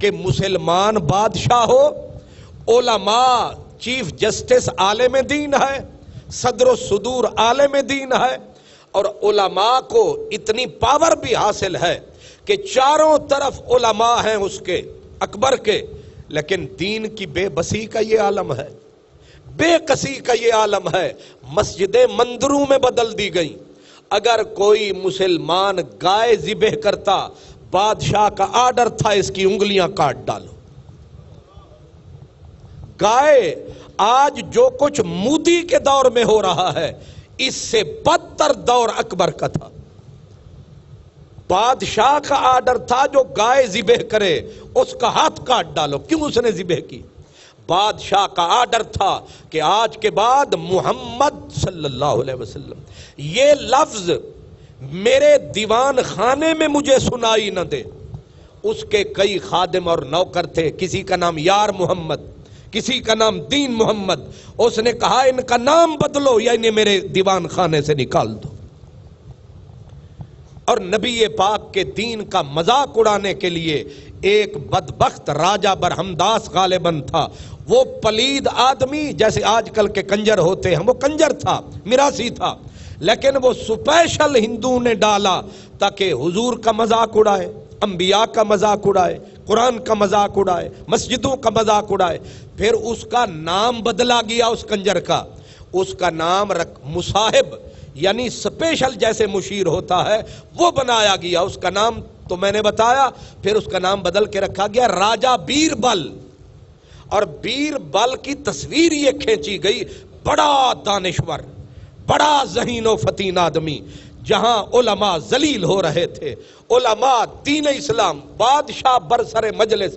کہ مسلمان بادشاہ ہو، علماء چیف جسٹس عالم دین ہے، صدر و صدور عالم دین ہے، اور علماء کو اتنی پاور بھی حاصل ہے کہ چاروں طرف علماء ہیں اس کے، اکبر کے، لیکن دین کی بے بسی کا یہ عالم ہے، بے کسی کا یہ عالم ہے. مسجدیں مندروں میں بدل دی گئیں. اگر کوئی مسلمان گائے ذبح کرتا، بادشاہ کا آرڈر تھا اس کی انگلیاں کاٹ ڈالو. گائے آج جو کچھ مودی کے دور میں ہو رہا ہے اس سے بدتر دور اکبر کا تھا. بادشاہ کا آرڈر تھا جو گائے ذبح کرے اس کا ہاتھ کاٹ ڈالو. کیوں اس نے ذبح کی؟ بادشاہ کا آرڈر تھا کہ آج کے بعد محمد صلی اللہ علیہ وسلم یہ لفظ میرے دیوان خانے میں مجھے سنائی نہ دے. اس کے کئی خادم اور نوکر تھے، کسی کا نام یار محمد، کسی کا نام دین محمد. اس نے کہا ان کا نام بدلو یا انہیں میرے دیوان خانے سے نکال دو. اور نبی پاک کے دین کا مذاق اڑانے کے لیے ایک بدبخت راجہ برہمداس غالباً تھا. وہ پلید آدمی جیسے آج کل کے کنجر ہوتے ہیں، وہ کنجر تھا، میراثی تھا، لیکن وہ سپیشل ہندو نے ڈالا تاکہ حضور کا مذاق اڑائے، انبیاء کا مذاق اڑائے، قرآن کا مذاق اڑائے، مسجدوں کا مذاق اڑائے. پھر اس کا نام بدلا گیا اس کنجر کا. اس کا نام مصاحب یعنی سپیشل جیسے مشیر ہوتا ہے وہ بنایا گیا. اس کا نام تو میں نے بتایا. پھر اس کا نام بدل کے رکھا گیا راجہ بیربل. اور بیربل کی تصویر یہ کھینچی گئی، بڑا دانشور، بڑا ذہین و فتین آدمی. جہاں علماء ذلیل ہو رہے تھے، علماء دین اسلام، بادشاہ برسر مجلس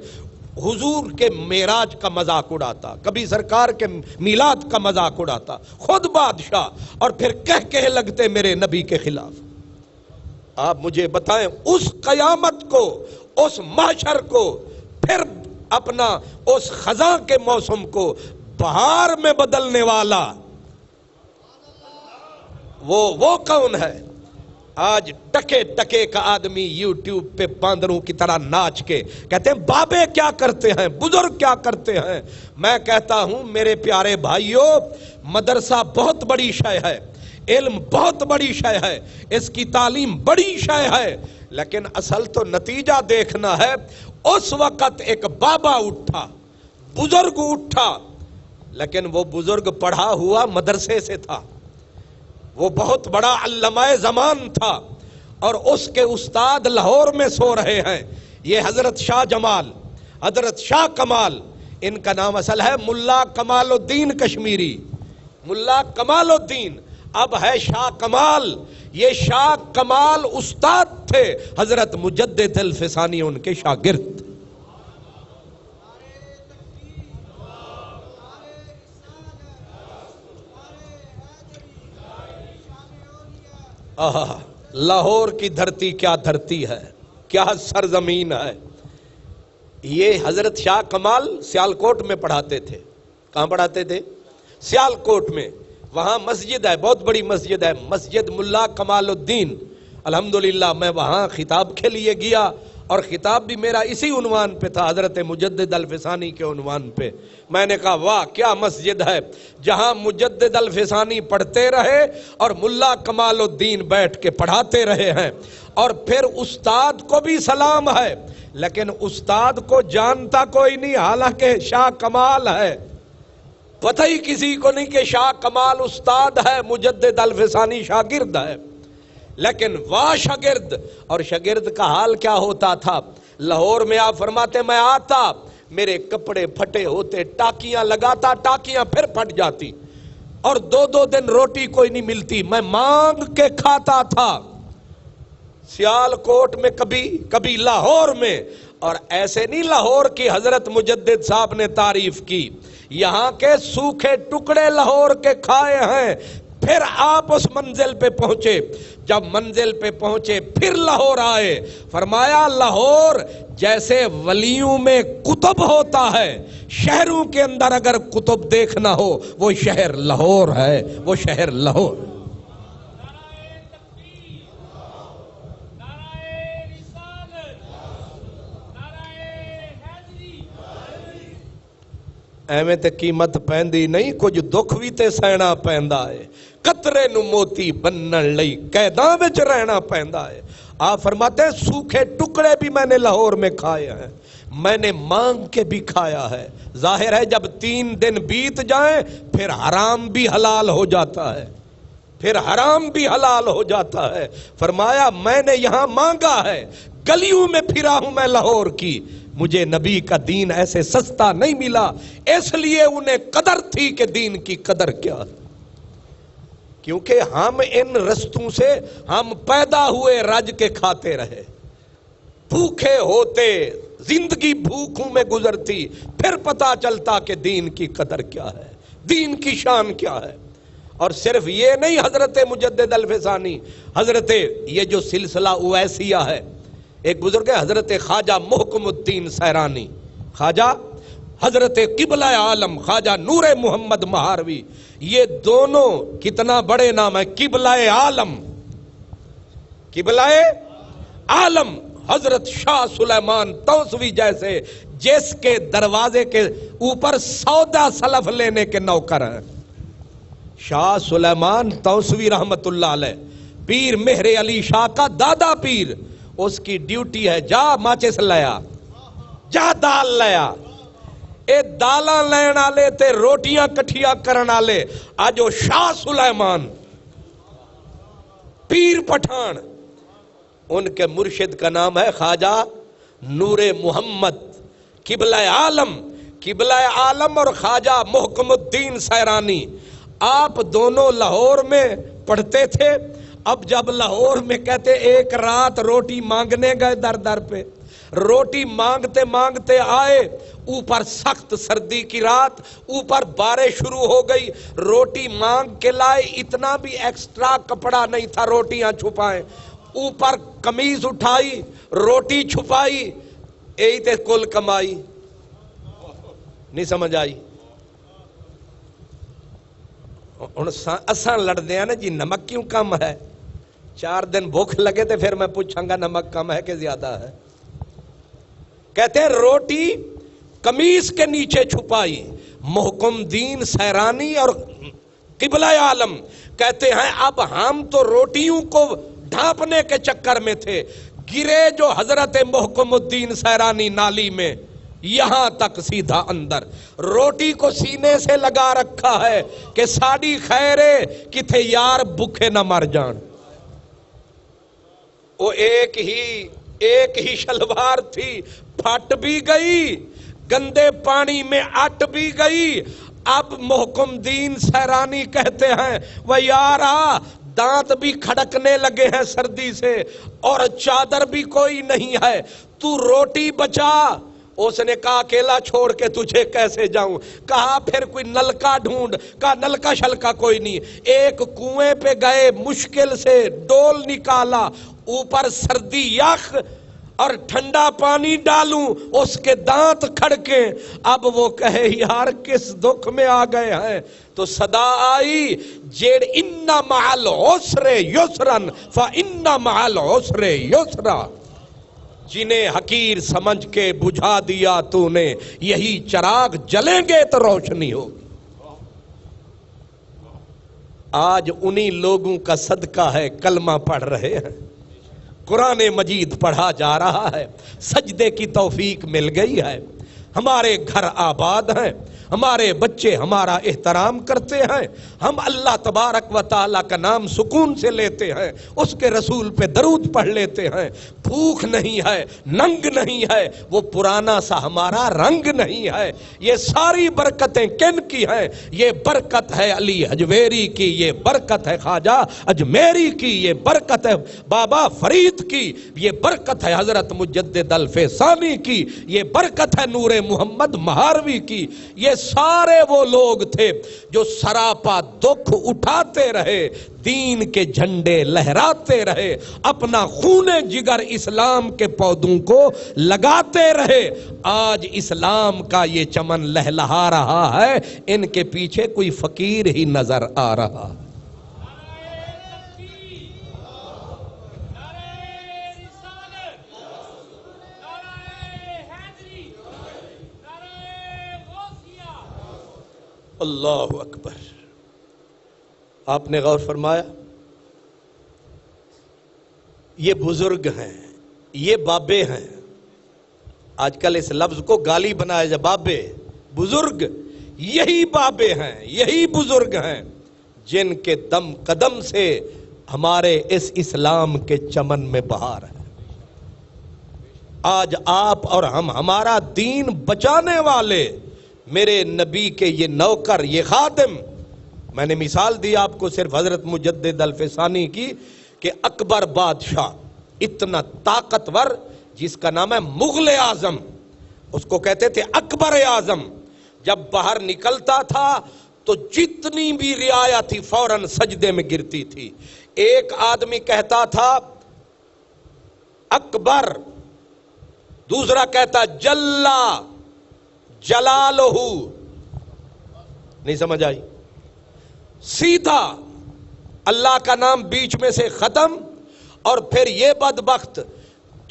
حضور کے معراج کا مذاق اڑاتا، کبھی سرکار کے میلاد کا مذاق اڑاتا، خود بادشاہ، اور پھر کہہ لگتے میرے نبی کے خلاف. آپ مجھے بتائیں اس قیامت کو، اس محشر کو، پھر اپنا اس خزاں کے موسم کو بہار میں بدلنے والا وہ کون ہے؟ آج ٹکے ٹکے کا آدمی یوٹیوب پہ باندروں کی طرح ناچ کے کہتے ہیں بابے کیا کرتے ہیں، بزرگ کیا کرتے ہیں. میں کہتا ہوں میرے پیارے بھائیوں، مدرسہ بہت بڑی شے ہے، علم بہت بڑی شے ہے، اس کی تعلیم بڑی شے ہے، لیکن اصل تو نتیجہ دیکھنا ہے. اس وقت ایک بابا اٹھا، بزرگ اٹھا، لیکن وہ بزرگ پڑھا ہوا مدرسے سے تھا، وہ بہت بڑا علامہ زمان تھا، اور اس کے استاد لاہور میں سو رہے ہیں. یہ حضرت شاہ جمال، حضرت شاہ کمال، ان کا نام اصل ہے ملا کمال الدین کشمیری. ملا کمال الدین اب ہے شاہ کمال. یہ شاہ کمال استاد تھے حضرت مجدد الفسانی، ان کے شاگرد. لاہور کی دھرتی کیا دھرتی ہے، کیا سرزمین ہے. یہ حضرت شاہ کمال سیالکوٹ میں پڑھاتے تھے. کہاں پڑھاتے تھے؟ سیالکوٹ میں. وہاں مسجد ہے، بہت بڑی مسجد ہے، مسجد ملا کمال الدین. الحمدللہ میں وہاں خطاب کے لیے گیا، اور خطاب بھی میرا اسی عنوان پہ تھا، حضرت مجدد الفسانی کے عنوان پہ. میں نے کہا واہ کیا مسجد ہے، جہاں مجدد الفسانی پڑھتے رہے اور ملا کمال الدین بیٹھ کے پڑھاتے رہے ہیں. اور پھر استاد کو بھی سلام ہے، لیکن استاد کو جانتا کوئی نہیں، حالانکہ شاہ کمال ہے. پتہ ہی کسی کو نہیں کہ شاہ کمال استاد ہے، مجدد الفسانی شاگرد ہے. لیکن واہ شاگرد. اور شاگرد کا حال کیا ہوتا تھا؟ لاہور میں آپ فرماتے میں آتا، میرے کپڑے پھٹے ہوتے، ٹاکیاں لگاتا، ٹاکیاں پھر پھٹ جاتی، اور دو دن روٹی کوئی نہیں ملتی، میں مانگ کے کھاتا تھا. سیالکوٹ میں کبھی لاہور میں. اور ایسے نہیں لاہور کی حضرت مجدد صاحب نے تعریف کی، یہاں کے سوکھے ٹکڑے لاہور کے کھائے ہیں. پھر آپ اس منزل پہ پہنچے، جب منزل پہ پہنچے پھر لاہور آئے. فرمایا لاہور جیسے ولیوں میں کتب ہوتا ہے، شہروں کے اندر اگر کتب دیکھنا ہو وہ شہر لاہور ہے، وہ شہر لاہور. ایویں تے قیمت پیندی نہیں، کچھ دکھ بھی تے سہنا پیندا ہے. قطرے نو موتی بنن لئی قیداں وچ رہنا پیندا ہے. آپ فرماتے ہیں سوکھے ٹکڑے بھی میں نے لاہور میں کھائے ہیں، میں نے مانگ کے بھی کھایا ہے. ظاہر ہے جب 3 دن بیت جائیں پھر حرام بھی حلال ہو جاتا ہے، پھر حرام بھی حلال ہو جاتا ہے. فرمایا میں نے یہاں مانگا ہے، گلیوں میں پھرا ہوں میں لاہور کی، مجھے نبی کا دین ایسے سستا نہیں ملا، اس لیے انہیں قدر تھی کہ دین کی قدر کیا کیونکہ ہم ان رستوں سے ہم پیدا ہوئے رج کے کھاتے رہے، بھوکے ہوتے، زندگی بھوکوں میں گزرتی، پھر پتا چلتا کہ دین کی قدر کیا ہے، دین کی شان کیا ہے۔ اور صرف یہ نہیں حضرت مجدد الفسانی، حضرت یہ جو سلسلہ اویسیہ ہے، ایک بزرگ ہے حضرت خواجہ محکم الدین سیرانی، خواجہ حضرت قبلہ عالم خواجہ نور محمد مہاروی، یہ دونوں کتنا بڑے نام ہے، قبلہ عالم، قبلہ عالم حضرت شاہ سلیمان توسوی جیسے، جس کے دروازے کے اوپر سودا سلف لینے کے نوکر ہیں۔ شاہ سلیمان توسوی رحمت اللہ علیہ، پیر مہر علی شاہ کا دادا پیر، اس کی ڈیوٹی ہے جا ماچس لیا، جا دال لیا، اے دالاں لین آلے تے روٹیاں کٹھیاں کرن آلے، آجو شاہ سلیمان پیر پٹھان، ان کے مرشد کا نام ہے خواجہ نور محمد قبلہ عالم، قبلہ عالم اور خواجہ محکم الدین سیرانی۔ آپ دونوں لاہور میں پڑھتے تھے، اب جب لاہور میں کہتے ایک رات روٹی مانگنے گئے در در پہ، روٹی مانگتے مانگتے آئے، اوپر سخت سردی کی رات، اوپر بارش شروع ہو گئی، روٹی مانگ کے لائے، اتنا بھی ایکسٹرا کپڑا نہیں تھا روٹیاں چھپائیں، اوپر قمیض اٹھائی، روٹی چھپائی، یہی تے کل کمائی۔ نہیں سمجھ آئی؟ اساں لڑ دیا نا جی نمک کیوں کم ہے، 4 دن بھوک لگے تھے پھر میں پوچھاں گا نمک کم ہے کہ زیادہ ہے۔ کہتے ہیں روٹی قمیص کے نیچے چھپائی، محکم دین سیرانی اور قبلہ عالم کہتے ہیں اب ہم تو روٹیوں کو ڈھانپنے کے چکر میں تھے، گرے جو حضرت محکم الدین سیرانی نالی میں، یہاں تک سیدھا اندر، روٹی کو سینے سے لگا رکھا ہے کہ ساڑی خیرے کتھے یار بھوکے نہ مر جان۔ وہ ایک ہی شلوار تھی، پھٹ بھی گئی، گندے پانی میں اٹ بھی گئی۔ اب محکم دین سیرانی کہتے ہیں وہ یارا دانت بھی کھڑکنے لگے ہیں سردی سے، اور چادر بھی کوئی نہیں ہے، تو روٹی بچا۔ اس نے کہا اکیلا چھوڑ کے تجھے کیسے جاؤں، کہا پھر کوئی نلکا ڈھونڈ، کہا نلکا شلکا کوئی نہیں، ایک کنویں پہ گئے، مشکل سے ڈول نکالا، اوپر سردی یخ اور ٹھنڈا پانی ڈالوں، اس کے دانت کھڑکے۔ اب وہ کہے یار کس دکھ میں آ گئے ہیں، تو صدا آئی جیڑ ان مع العسر یسرا فان مع العسر یسرا، جنہیں حقیر سمجھ کے بجھا دیا تو نے، یہی چراغ جلیں گے تو روشنی ہوگی۔ آج انہی لوگوں کا صدقہ ہے کلمہ پڑھ رہے ہیں، قرآن مجید پڑھا جا رہا ہے، سجدے کی توفیق مل گئی ہے، ہمارے گھر آباد ہیں، ہمارے بچے ہمارا احترام کرتے ہیں، ہم اللہ تبارک و تعالیٰ کا نام سکون سے لیتے ہیں، اس کے رسول پہ درود پڑھ لیتے ہیں، بھوک نہیں ہے، ننگ نہیں ہے، وہ پرانا سا ہمارا رنگ نہیں ہے۔ یہ ساری برکتیں کن کی ہیں؟ یہ برکت ہے علی حجویری کی، یہ برکت ہے خواجہ اجمیری کی، یہ برکت ہے بابا فرید کی، یہ برکت ہے حضرت مجدد الفسانی کی، یہ برکت ہے نور محمد مہاروی کی۔ یہ سارے وہ لوگ تھے جو سراپا دکھ اٹھاتے رہے، دین کے جھنڈے لہراتے رہے، اپنا خون جگر اسلام کے پودوں کو لگاتے رہے۔ آج اسلام کا یہ چمن لہلہا رہا ہے، ان کے پیچھے کوئی فقیر ہی نظر آ رہا ہے۔ اللہ اکبر۔ آپ نے غور فرمایا، یہ بزرگ ہیں، یہ بابے ہیں، آج کل اس لفظ کو گالی بنایا جائے، بابے، بزرگ، یہی بابے ہیں، یہی بزرگ ہیں جن کے دم قدم سے ہمارے اس اسلام کے چمن میں بہار ہے۔ آج آپ اور ہم، ہمارا دین بچانے والے، میرے نبی کے یہ نوکر، یہ خادم، میں نے مثال دی آپ کو صرف حضرت مجدد الفسانی کی کہ اکبر بادشاہ اتنا طاقتور جس کا نام ہے مغل اعظم، اس کو کہتے تھے اکبر اعظم، جب باہر نکلتا تھا تو جتنی بھی رعایا تھی فوراً سجدے میں گرتی تھی۔ ایک آدمی کہتا تھا اکبر، دوسرا کہتا جلا جلالہ، نہیں سمجھ آئی؟ سیدھا اللہ کا نام بیچ میں سے ختم، اور پھر یہ بدبخت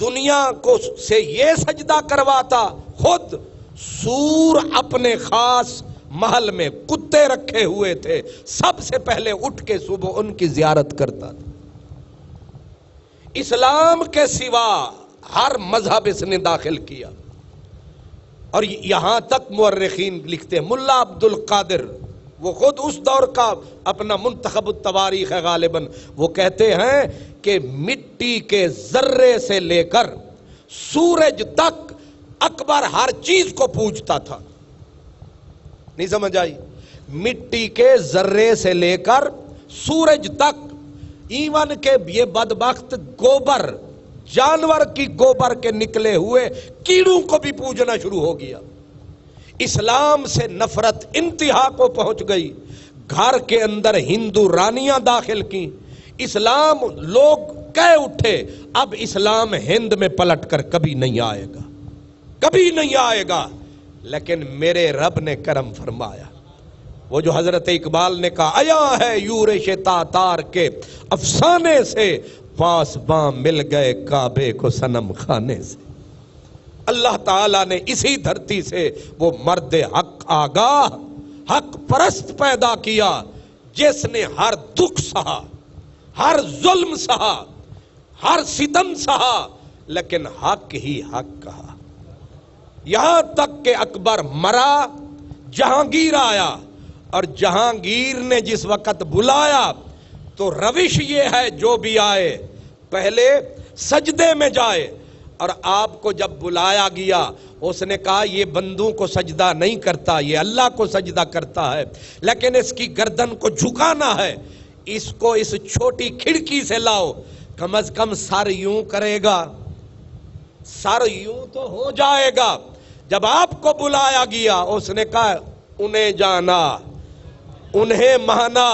دنیا کو سے یہ سجدہ کرواتا، خود سور اپنے خاص محل میں کتے رکھے ہوئے تھے، سب سے پہلے اٹھ کے صبح ان کی زیارت کرتا تھا۔ اسلام کے سوا ہر مذہب اس نے داخل کیا، اور یہاں تک مورخین لکھتے ہیں، ملا عبد القادر وہ خود اس دور کا اپنا منتخب التواریخ ہے غالباً، وہ کہتے ہیں کہ مٹی کے ذرے سے لے کر سورج تک اکبر ہر چیز کو پوجتا تھا۔ نہیں سمجھ آئی؟ مٹی کے ذرے سے لے کر سورج تک، ایون کہ یہ بدبخت گوبر، جانور کی گوبر کے نکلے ہوئے کیڑوں کو بھی پوجنا شروع ہو گیا۔ اسلام سے نفرت انتہا کو پہنچ گئی، گھر کے اندر ہندو رانیاں داخل کی، اسلام لوگ کہہ اٹھے اب اسلام ہند میں پلٹ کر کبھی نہیں آئے گا، کبھی نہیں آئے گا۔ لیکن میرے رب نے کرم فرمایا، وہ جو حضرت اقبال نے کہا آیا ہے یورش تاتار کے افسانے سے، پاسباں مل گئے کعبے کو صنم خانے سے۔ اللہ تعالیٰ نے اسی دھرتی سے وہ مرد حق آگاہ، حق پرست پیدا کیا، جس نے ہر دکھ سہا، ہر ظلم سہا، ہر ستم سہا، لیکن حق ہی حق کہا۔ یہاں تک کہ اکبر مرا، جہانگیر آیا، اور جہانگیر نے جس وقت بلایا تو روش یہ ہے جو بھی آئے پہلے سجدے میں جائے، اور آپ کو جب بلایا گیا اس نے کہا یہ بندوں کو سجدہ نہیں کرتا، یہ اللہ کو سجدہ کرتا ہے، لیکن اس کی گردن کو جھکانا ہے، اس کو اس چھوٹی کھڑکی سے لاؤ، کم از کم سر یوں کرے گا، سر یوں تو ہو جائے گا۔ جب آپ کو بلایا گیا اس نے کہا انہیں جانا، انہیں مانا،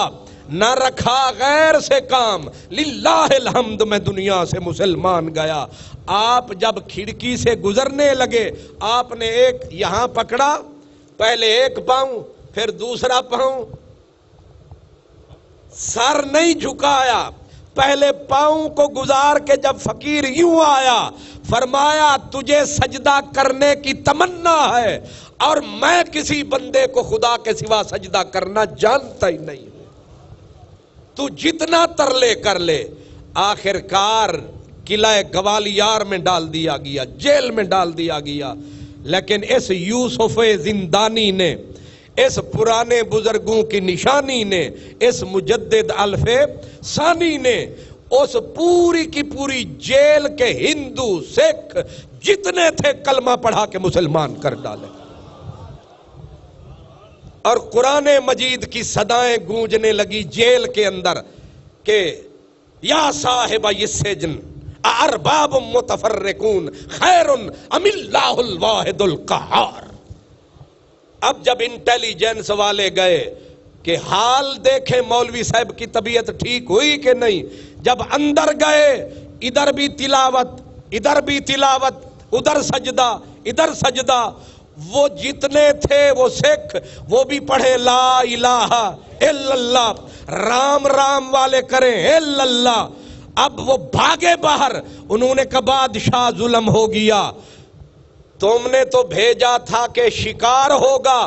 نہ رکھا غیر سے کام، للہ الحمد میں دنیا سے مسلمان گیا۔ آپ جب کھڑکی سے گزرنے لگے آپ نے ایک یہاں پکڑا، پہلے ایک پاؤں پھر دوسرا پاؤں، سر نہیں جھکایا، پہلے پاؤں کو گزار کے جب فقیر یوں آیا فرمایا تجھے سجدہ کرنے کی تمنا ہے اور میں کسی بندے کو خدا کے سوا سجدہ کرنا جانتا ہی نہیں ہوں، تو جتنا ترلے کر لے۔ آخر کار قلعہ گوالیار میں ڈال دیا گیا، جیل میں ڈال دیا گیا، لیکن اس یوسف زندانی نے، اس پرانے بزرگوں کی نشانی نے، اس مجدد الف ثانی نے اس پوری کی پوری جیل کے ہندو سکھ جتنے تھے کلمہ پڑھا کے مسلمان کر ڈالے، اور قرآن مجید کی صدائیں گونجنے لگی جیل کے اندر کہ یا صاحب السجن ارباب متفرقون خیر ام اللہ الواحد القہار۔ اب جب انٹیلیجنس والے گئے کہ حال دیکھیں مولوی صاحب کی طبیعت ٹھیک ہوئی کہ نہیں، جب اندر گئے ادھر بھی تلاوت ادھر بھی تلاوت، ادھر سجدہ ادھر سجدہ، وہ جتنے تھے وہ سکھ وہ بھی پڑھے لا الہ الا اللہ، رام رام والے کریں الا اللہ۔ اب وہ بھاگے باہر، انہوں نے کہا بادشاہ ظلم ہو گیا، تم نے تو بھیجا تھا کہ شکار ہوگا،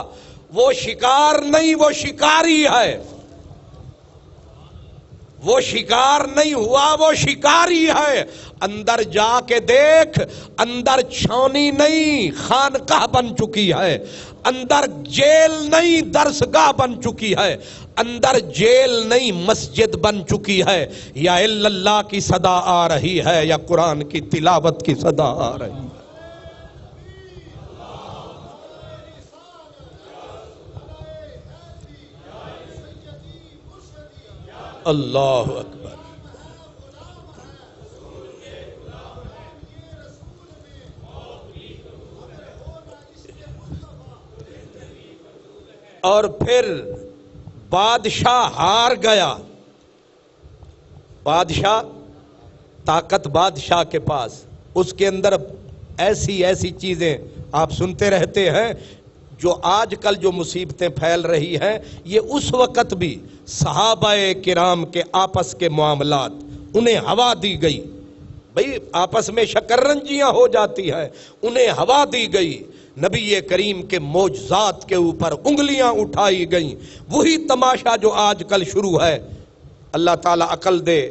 وہ شکار نہیں وہ شکاری ہے، وہ شکار نہیں ہوا وہ شکاری ہے۔ اندر جا کے دیکھ، اندر چھاونی نہیں خانقاہ بن چکی ہے، اندر جیل نہیں درسگاہ بن چکی ہے، اندر جیل نہیں مسجد بن چکی ہے۔ یا الا اللہ کی صدا آ رہی ہے یا قرآن کی تلاوت کی صدا آ رہی ہے۔ اللہ اکبر. اور پھر بادشاہ ہار گیا. بادشاہ، طاقت بادشاہ کے پاس، اس کے اندر ایسی ایسی چیزیں آپ سنتے رہتے ہیں. جو آج کل جو مصیبتیں پھیل رہی ہیں، یہ اس وقت بھی صحابہ کرام کے آپس کے معاملات انہیں ہوا دی گئی. بھئی آپس میں شکررنجیاں ہو جاتی ہیں، انہیں ہوا دی گئی. نبی کریم کے معجزات کے اوپر انگلیاں اٹھائی گئیں. وہی تماشا جو آج کل شروع ہے. اللہ تعالیٰ عقل دے.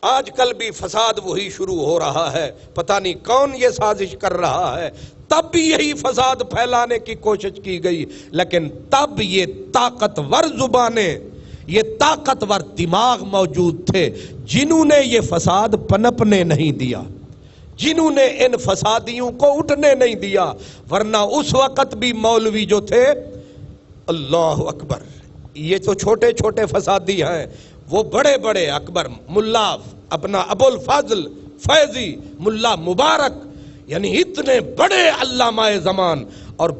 آج کل بھی فساد وہی شروع ہو رہا ہے. پتہ نہیں کون یہ سازش کر رہا ہے. تب بھی یہی فساد پھیلانے کی کوشش کی گئی، لیکن تب یہ طاقتور زبانیں، یہ طاقتور دماغ موجود تھے جنہوں نے یہ فساد پنپنے نہیں دیا، جنہوں نے ان فسادیوں کو اٹھنے نہیں دیا. ورنہ اس وقت بھی مولوی جو تھے، اللہ اکبر، یہ تو چھوٹے چھوٹے فسادی ہیں، وہ بڑے بڑے اکبر، ملا اپنا ابو الفضل فیضی، ملا مبارک، یعنی اتنے بڑے علامہ زمان. اور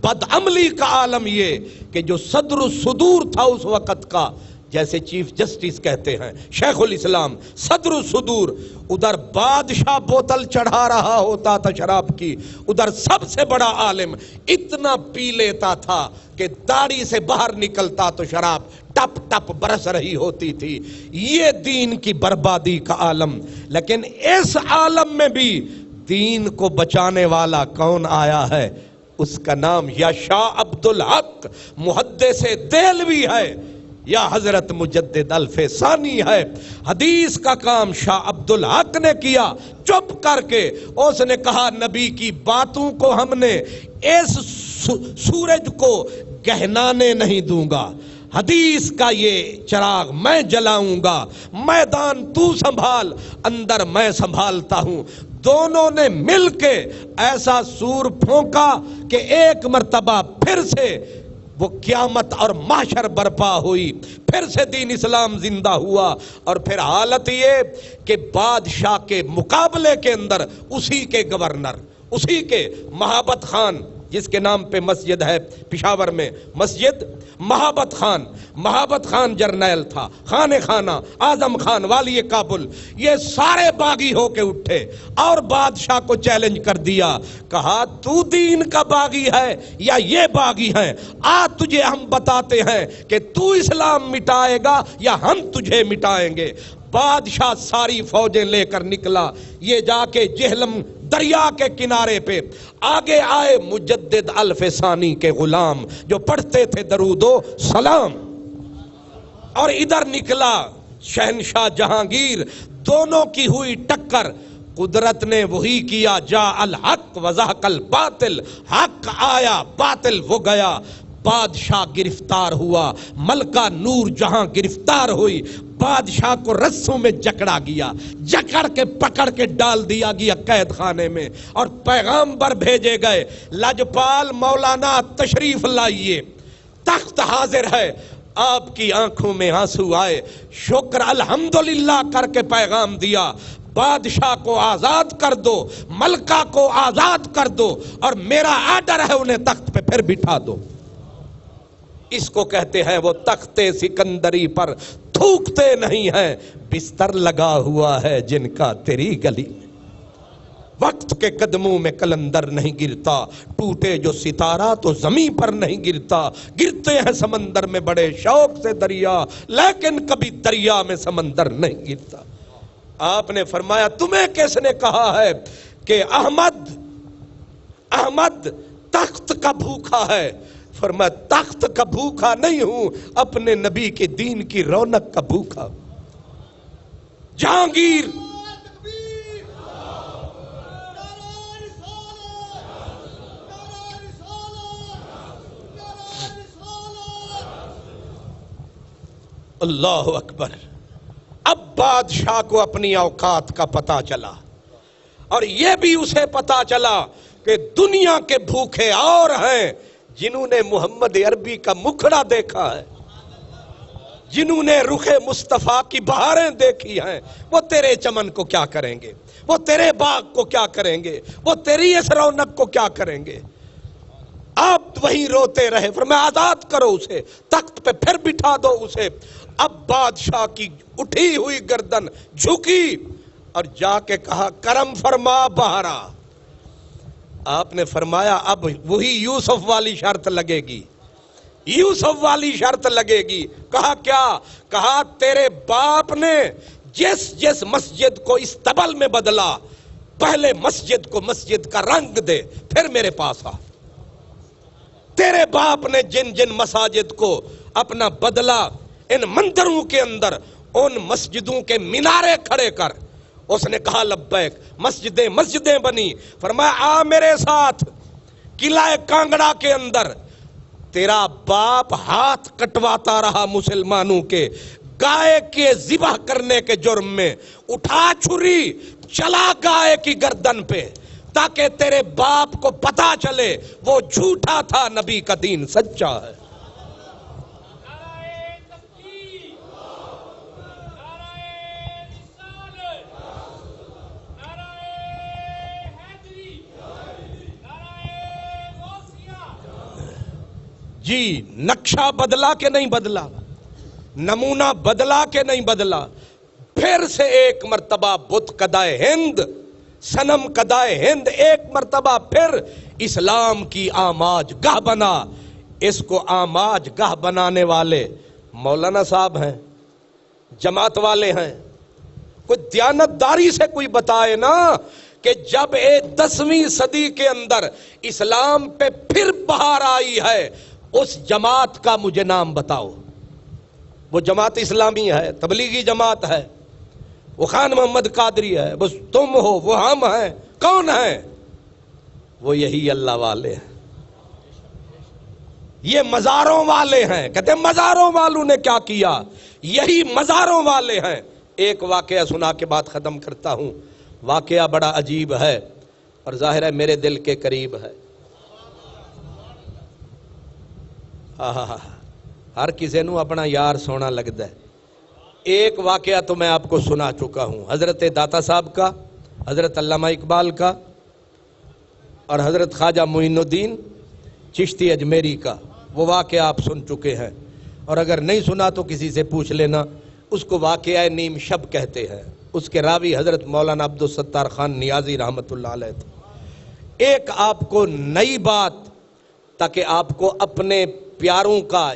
بدعملی کا عالم یہ کہ جو صدر الصدور تھا اس وقت کا، جیسے چیف جسٹس کہتے ہیں شیخ الاسلام، صدر الصدور، ادھر بادشاہ بوتل چڑھا رہا ہوتا تھا شراب کی، ادھر سب سے بڑا عالم اتنا پی لیتا تھا کہ داڑھی سے باہر نکلتا تو شراب ٹپ ٹپ برس رہی ہوتی تھی. یہ دین کی بربادی کا عالم. لیکن اس عالم میں بھی دین کو بچانے والا کون آیا ہے؟ اس کا نام یا شاہ عبد الحق محدث دہلوی ہے یا حضرت مجدد الفسانی ہے. حدیث کا کام شاہ عبد الحق نے کیا چپ کر کے. اس نے کہا نبی کی باتوں کو ہم نے اس سورج کو گہنانے نہیں دوں گا، حدیث کا یہ چراغ میں جلاؤں گا، میدان تو سنبھال، اندر میں سنبھالتا ہوں. دونوں نے مل کے ایسا سور پھونکا کہ ایک مرتبہ پھر سے وہ قیامت اور محشر برپا ہوئی، پھر سے دین اسلام زندہ ہوا. اور پھر حالت یہ کہ بادشاہ کے مقابلے کے اندر اسی کے گورنر، اسی کے مہابت خان، جس کے نام پہ مسجد ہے پشاور میں، مسجد مہابت خان جرنیل تھا، خان خانہ اعظم خان والی کابل. یہ سارے باغی ہو کے اٹھے اور بادشاہ کو چیلنج کر دیا. کہا تو دین کا باغی ہے یا یہ باغی ہیں؟ تجھے ہم بتاتے ہیں کہ تو اسلام مٹائے گا یا ہم تجھے مٹائیں گے. بادشاہ ساری فوجیں لے کر نکلا. یہ جا کے جہلم دریا کے کنارے پہ آگے آئے مجدد الفسانی کے غلام جو پڑھتے تھے درود و سلام، اور ادھر نکلا شہنشاہ جہانگیر. دونوں کی ہوئی ٹکر. قدرت نے وہی کیا، جا الحق وزہق الباطل، حق آیا باطل وہ گیا. بادشاہ گرفتار ہوا، ملکہ نور جہاں گرفتار ہوئی. بادشاہ کو رسوں میں جکڑا گیا، جکڑ کے پکڑ کے ڈال دیا گیا قید خانے میں. اور پیغامبر بھیجے گئے، لجپال مولانا تشریف لائیے، تخت حاضر ہے. آپ کی آنکھوں میں آنسو آئے، شکر الحمدللہ کر کے پیغام دیا، بادشاہ کو آزاد کر دو، ملکہ کو آزاد کر دو، اور میرا آرڈر ہے انہیں تخت پہ پھر بٹھا دو. اس کو کہتے ہیں وہ تخت سکندری پر تھوکتے نہیں ہیں، بستر لگا ہوا ہے جن کا تیری گلی میں. وقت کے قدموں میں کلندر نہیں گرتا، ٹوٹے جو ستارہ تو زمین پر نہیں گرتا. گرتے ہیں سمندر میں بڑے شوق سے دریا، لیکن کبھی دریا میں سمندر نہیں گرتا. آپ نے فرمایا تمہیں کس نے کہا ہے کہ احمد تخت کا بھوکا ہے؟ فرمایا تخت کا بھوکا نہیں ہوں، اپنے نبی کے دین کی رونق کا بھوکا. جہانگیر اللہ اکبر. اب بادشاہ کو اپنی اوقات کا پتہ چلا، اور یہ بھی اسے پتہ چلا کہ دنیا کے بھوکے اور ہیں جنہوں نے محمد عربی کا مکھڑا دیکھا ہے. جنہوں نے رخ مصطفیٰ کی بہاریں دیکھی ہیں وہ تیرے چمن کو کیا کریں گے، وہ تیرے باغ کو کیا کریں گے، وہ تیری اس رونق کو کیا کریں گے۔ آپ وہیں روتے رہے، فرمایا آزاد کرو اسے، تخت پہ پھر بٹھا دو اسے۔ اب بادشاہ کی اٹھی ہوئی گردن جھکی اور جا کے کہا کرم فرما بہارا۔ آپ نے فرمایا اب وہی یوسف والی شرط لگے گی، یوسف والی شرط لگے گی۔ کہا کیا؟ کہا تیرے باپ نے جس جس مسجد کو استبل میں بدلا، پہلے مسجد کو مسجد کا رنگ دے، پھر میرے پاس آ۔ تیرے باپ نے جن جن مساجد کو اپنا بدلا ان مندروں کے اندر، ان مسجدوں کے مینارے کھڑے کر۔ اس نے کہا لبیک، مسجدیں مسجدیں بنی۔ فرمایا آ میرے ساتھ قلعہ کانگڑا کے اندر۔ تیرا باپ ہاتھ کٹواتا رہا مسلمانوں کے، گائے کے ذبح کرنے کے جرم میں، اٹھا چھری چلا گائے کی گردن پہ، تاکہ تیرے باپ کو پتا چلے وہ جھوٹا تھا، نبی کا دین سچا ہے۔ جی نقشہ بدلا کہ نہیں بدلا، نمونہ بدلا کہ نہیں بدلا۔ پھر سے ایک مرتبہ بت کدائے ہند، صنم کدائے ہند ایک مرتبہ پھر اسلام کی آماج گاہ بنا۔ اس کو آماج گاہ بنانے والے مولانا صاحب ہیں، جماعت والے ہیں۔ کوئی دیانتداری سے کوئی بتائے نا کہ جب 10ویں صدی کے اندر اسلام پہ پھر بہار آئی ہے، اس جماعت کا مجھے نام بتاؤ۔ وہ جماعت اسلامی ہے، تبلیغی جماعت ہے، وہ خان محمد قادری ہے، بس تم ہو، وہ ہم ہیں۔ کون ہیں؟ وہ یہی اللہ والے ہیں، یہ مزاروں والے ہیں۔ کہتے ہیں مزاروں والوں نے کیا کیا؟ یہی مزاروں والے ہیں۔ ایک واقعہ سنا کے بات ختم کرتا ہوں۔ واقعہ بڑا عجیب ہے اور ظاہر ہے میرے دل کے قریب ہے۔ ہر کسی نو اپنا یار سونا لگتا ہے۔ ایک واقعہ تو میں آپ کو سنا چکا ہوں، حضرت داتا صاحب کا، حضرت علامہ اقبال کا اور حضرت خواجہ معین الدین چشتی اجمیری کا۔ وہ واقعہ آپ سن چکے ہیں، اور اگر نہیں سنا تو کسی سے پوچھ لینا۔ اس کو واقعہ نیم شب کہتے ہیں۔ اس کے راوی حضرت مولانا عبدالستار خان نیازی رحمۃ اللہ علیہ تھے۔ ایک آپ کو نئی بات، تاکہ آپ کو اپنے پیاروں کا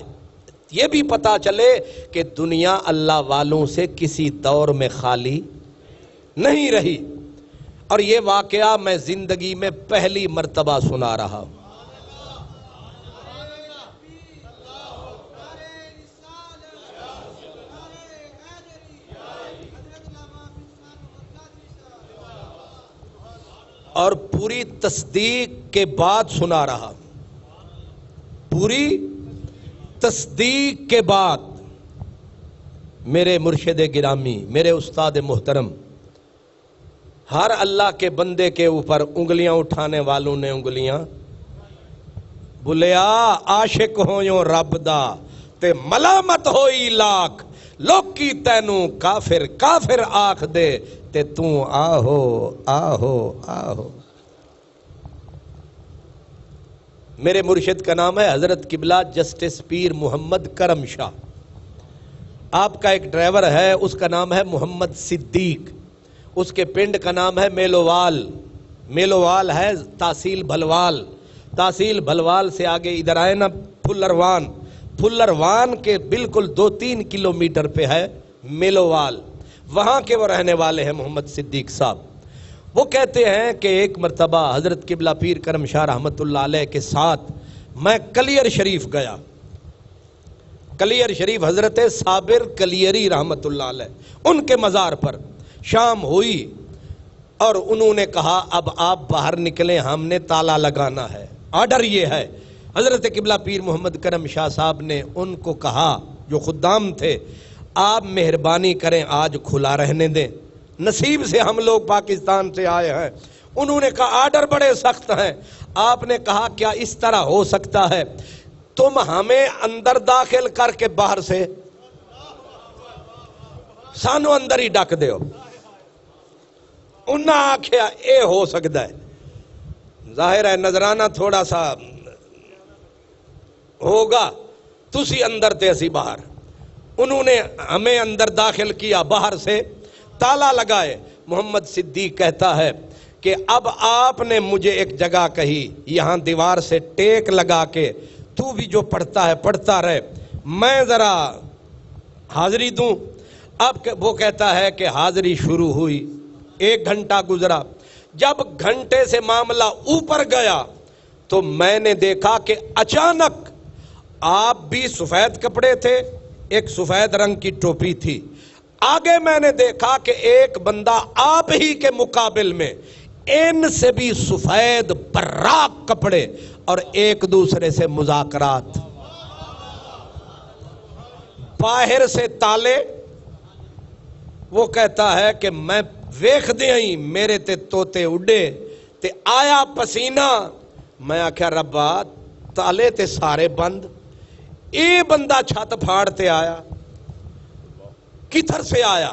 یہ بھی پتا چلے کہ دنیا اللہ والوں سے کسی دور میں خالی نہیں رہی، اور یہ واقعہ میں زندگی میں پہلی مرتبہ سنا رہا ہوں۔ اور پوری تصدیق کے بعد سنا رہا ہوں، پوری تصدیق کے بعد۔ میرے مرشد گرامی، میرے استاد محترم، ہر اللہ کے بندے کے اوپر انگلیاں اٹھانے والوں نے انگلیاں بولیا عاشق ہویوں رب دا تے ملامت ہوئی لاکھ، لوکی تینوں کافر کافر آکھ دے تے توں آہو آہو آہو۔ میرے مرشد کا نام ہے حضرت قبلہ جسٹس پیر محمد کرم شاہ۔ آپ کا ایک ڈرائیور ہے، اس کا نام ہے محمد صدیق، اس کے پنڈ کا نام ہے میلووال۔ میلووال ہے تحصیل بھلوال، تحصیل بھلوال سے آگے ادھر آئے نا پھلروان، پھلروان کے بالکل 2-3 کلومیٹر پہ ہے میلووال، وہاں کے وہ رہنے والے ہیں محمد صدیق صاحب۔ وہ کہتے ہیں کہ ایک مرتبہ حضرت قبلہ پیر کرم شاہ رحمۃ اللہ علیہ کے ساتھ میں کلیر شریف گیا۔ کلیر شریف حضرت صابر کلیری رحمۃ اللہ علیہ، ان کے مزار پر شام ہوئی اور انہوں نے کہا اب آپ باہر نکلیں، ہم نے تالا لگانا ہے، آرڈر یہ ہے۔ حضرت قبلہ پیر محمد کرم شاہ صاحب نے ان کو کہا، جو خدام تھے، آپ مہربانی کریں آج کھلا رہنے دیں، نصیب سے ہم لوگ پاکستان سے آئے ہیں۔ انہوں نے کہا آرڈر بڑے سخت ہیں۔ آپ نے کہا کیا اس طرح ہو سکتا ہے؟ تم ہمیں اندر داخل کر کے باہر سے سانو اندر ہی ڈک دیو. انہاں آکھیا اے ہو سکتا ہے, ظاہر ہے نظرانہ تھوڑا سا ہوگا, تسی اندر تے اسی باہر. انہوں نے ہمیں اندر داخل کیا, باہر سے تالا لگائے. محمد صدیق کہتا ہے کہ اب آپ نے مجھے ایک جگہ کہی, یہاں دیوار سے ٹیک لگا کے تو بھی جو پڑھتا ہے پڑھتا رہے, میں ذرا حاضری دوں. اب وہ کہتا ہے کہ حاضری شروع ہوئی, 1 گھنٹہ گزرا. جب گھنٹے سے معاملہ اوپر گیا تو میں نے دیکھا کہ اچانک آپ بھی سفید کپڑے تھے, ایک سفید رنگ کی ٹوپی تھی. آگے میں نے دیکھا کہ ایک بندہ آپ ہی کے مقابل میں ان سے بھی سفید براق کپڑے, اور ایک دوسرے سے مذاکرات. باہر سے تالے. وہ کہتا ہے کہ میں ویکھ دیا ہی میرے تے توتے اڈے تے آیا پسینہ. میں آکھیا ربا تالے تے سارے بند, اے بندہ چھت پھاڑتے آیا, کدھر سے آیا؟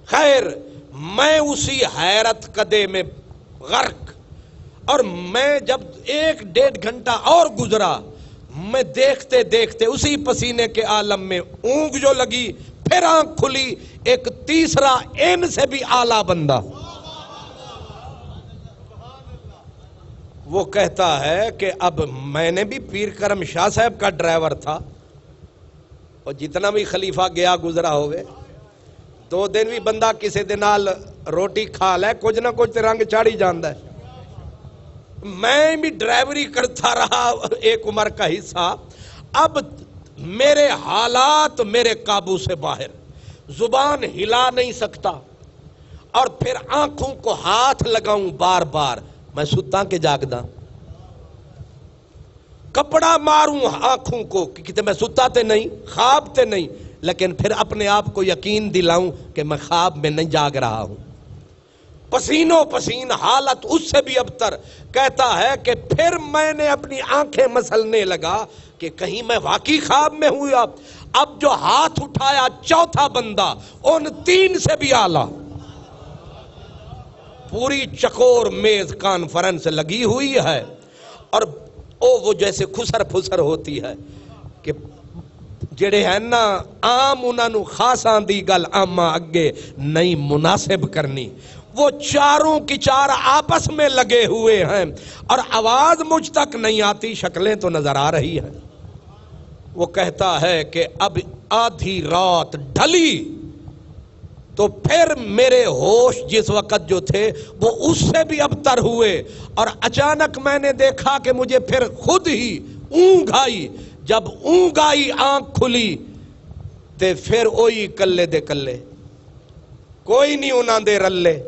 خیر میں اسی حیرت کدے میں غرق. اور میں جب 1-1.5 گھنٹہ اور گزرا, میں دیکھتے دیکھتے اسی پسینے کے عالم میں اونگ جو لگی, پھر آنکھ کھلی, ایک تیسرا ان سے بھی اعلیٰ بندہ. وہ کہتا ہے کہ اب میں نے بھی پیر کرم شاہ صاحب کا ڈرائیور تھا, اور جتنا بھی خلیفہ گیا گزرا ہوئے, 2 دن بھی بندہ کسی دن نال روٹی کھا لے, کچھ نہ کچھ رنگ چاڑی جاندہ ہے. میں بھی ڈرائیوری کرتا رہا ایک عمر کا حصہ. اب میرے حالات میرے قابو سے باہر, زبان ہلا نہیں سکتا, اور پھر آنکھوں کو ہاتھ لگاؤں بار بار, میں ستا کے جاگدا, کپڑا ماروں آنکھوں کو کہ میں ستا تے نہیں, خواب تے نہیں, لیکن پھر اپنے آپ کو یقین دلاؤں کہ میں خواب میں نہیں جاگ رہا ہوں. پسینوں پسین, حالت اس سے بھی ابتر. کہتا ہے کہ پھر میں نے اپنی آنکھیں مسلنے لگا کہ کہیں میں واقعی خواب میں ہوں. اب جو ہاتھ اٹھایا چوتھا بندہ ان 3 سے بھی اعلیٰ. پوری چکور میز کانفرنس لگی ہوئی ہے, اور وہ جیسے خسر پھسر ہوتی ہے کہ جڑے ہیں نا عام انہاں نو خاصاں دی گل عامہ اگے نہیں مناسب کرنی. وہ چاروں کی چار آپس میں لگے ہوئے ہیں, اور آواز مجھ تک نہیں آتی, شکلیں تو نظر آ رہی ہیں. وہ کہتا ہے کہ اب آدھی رات ڈھلی تو پھر میرے ہوش جس وقت جو تھے وہ اس سے بھی ابتر ہوئے, اور اچانک میں نے دیکھا کہ مجھے پھر خود ہی اونگ آئی. جب اونگ آئی, آنکھ کھلی, تے پھر اوئی کلے دے کلے, کوئی نہیں انہاں دے رلے,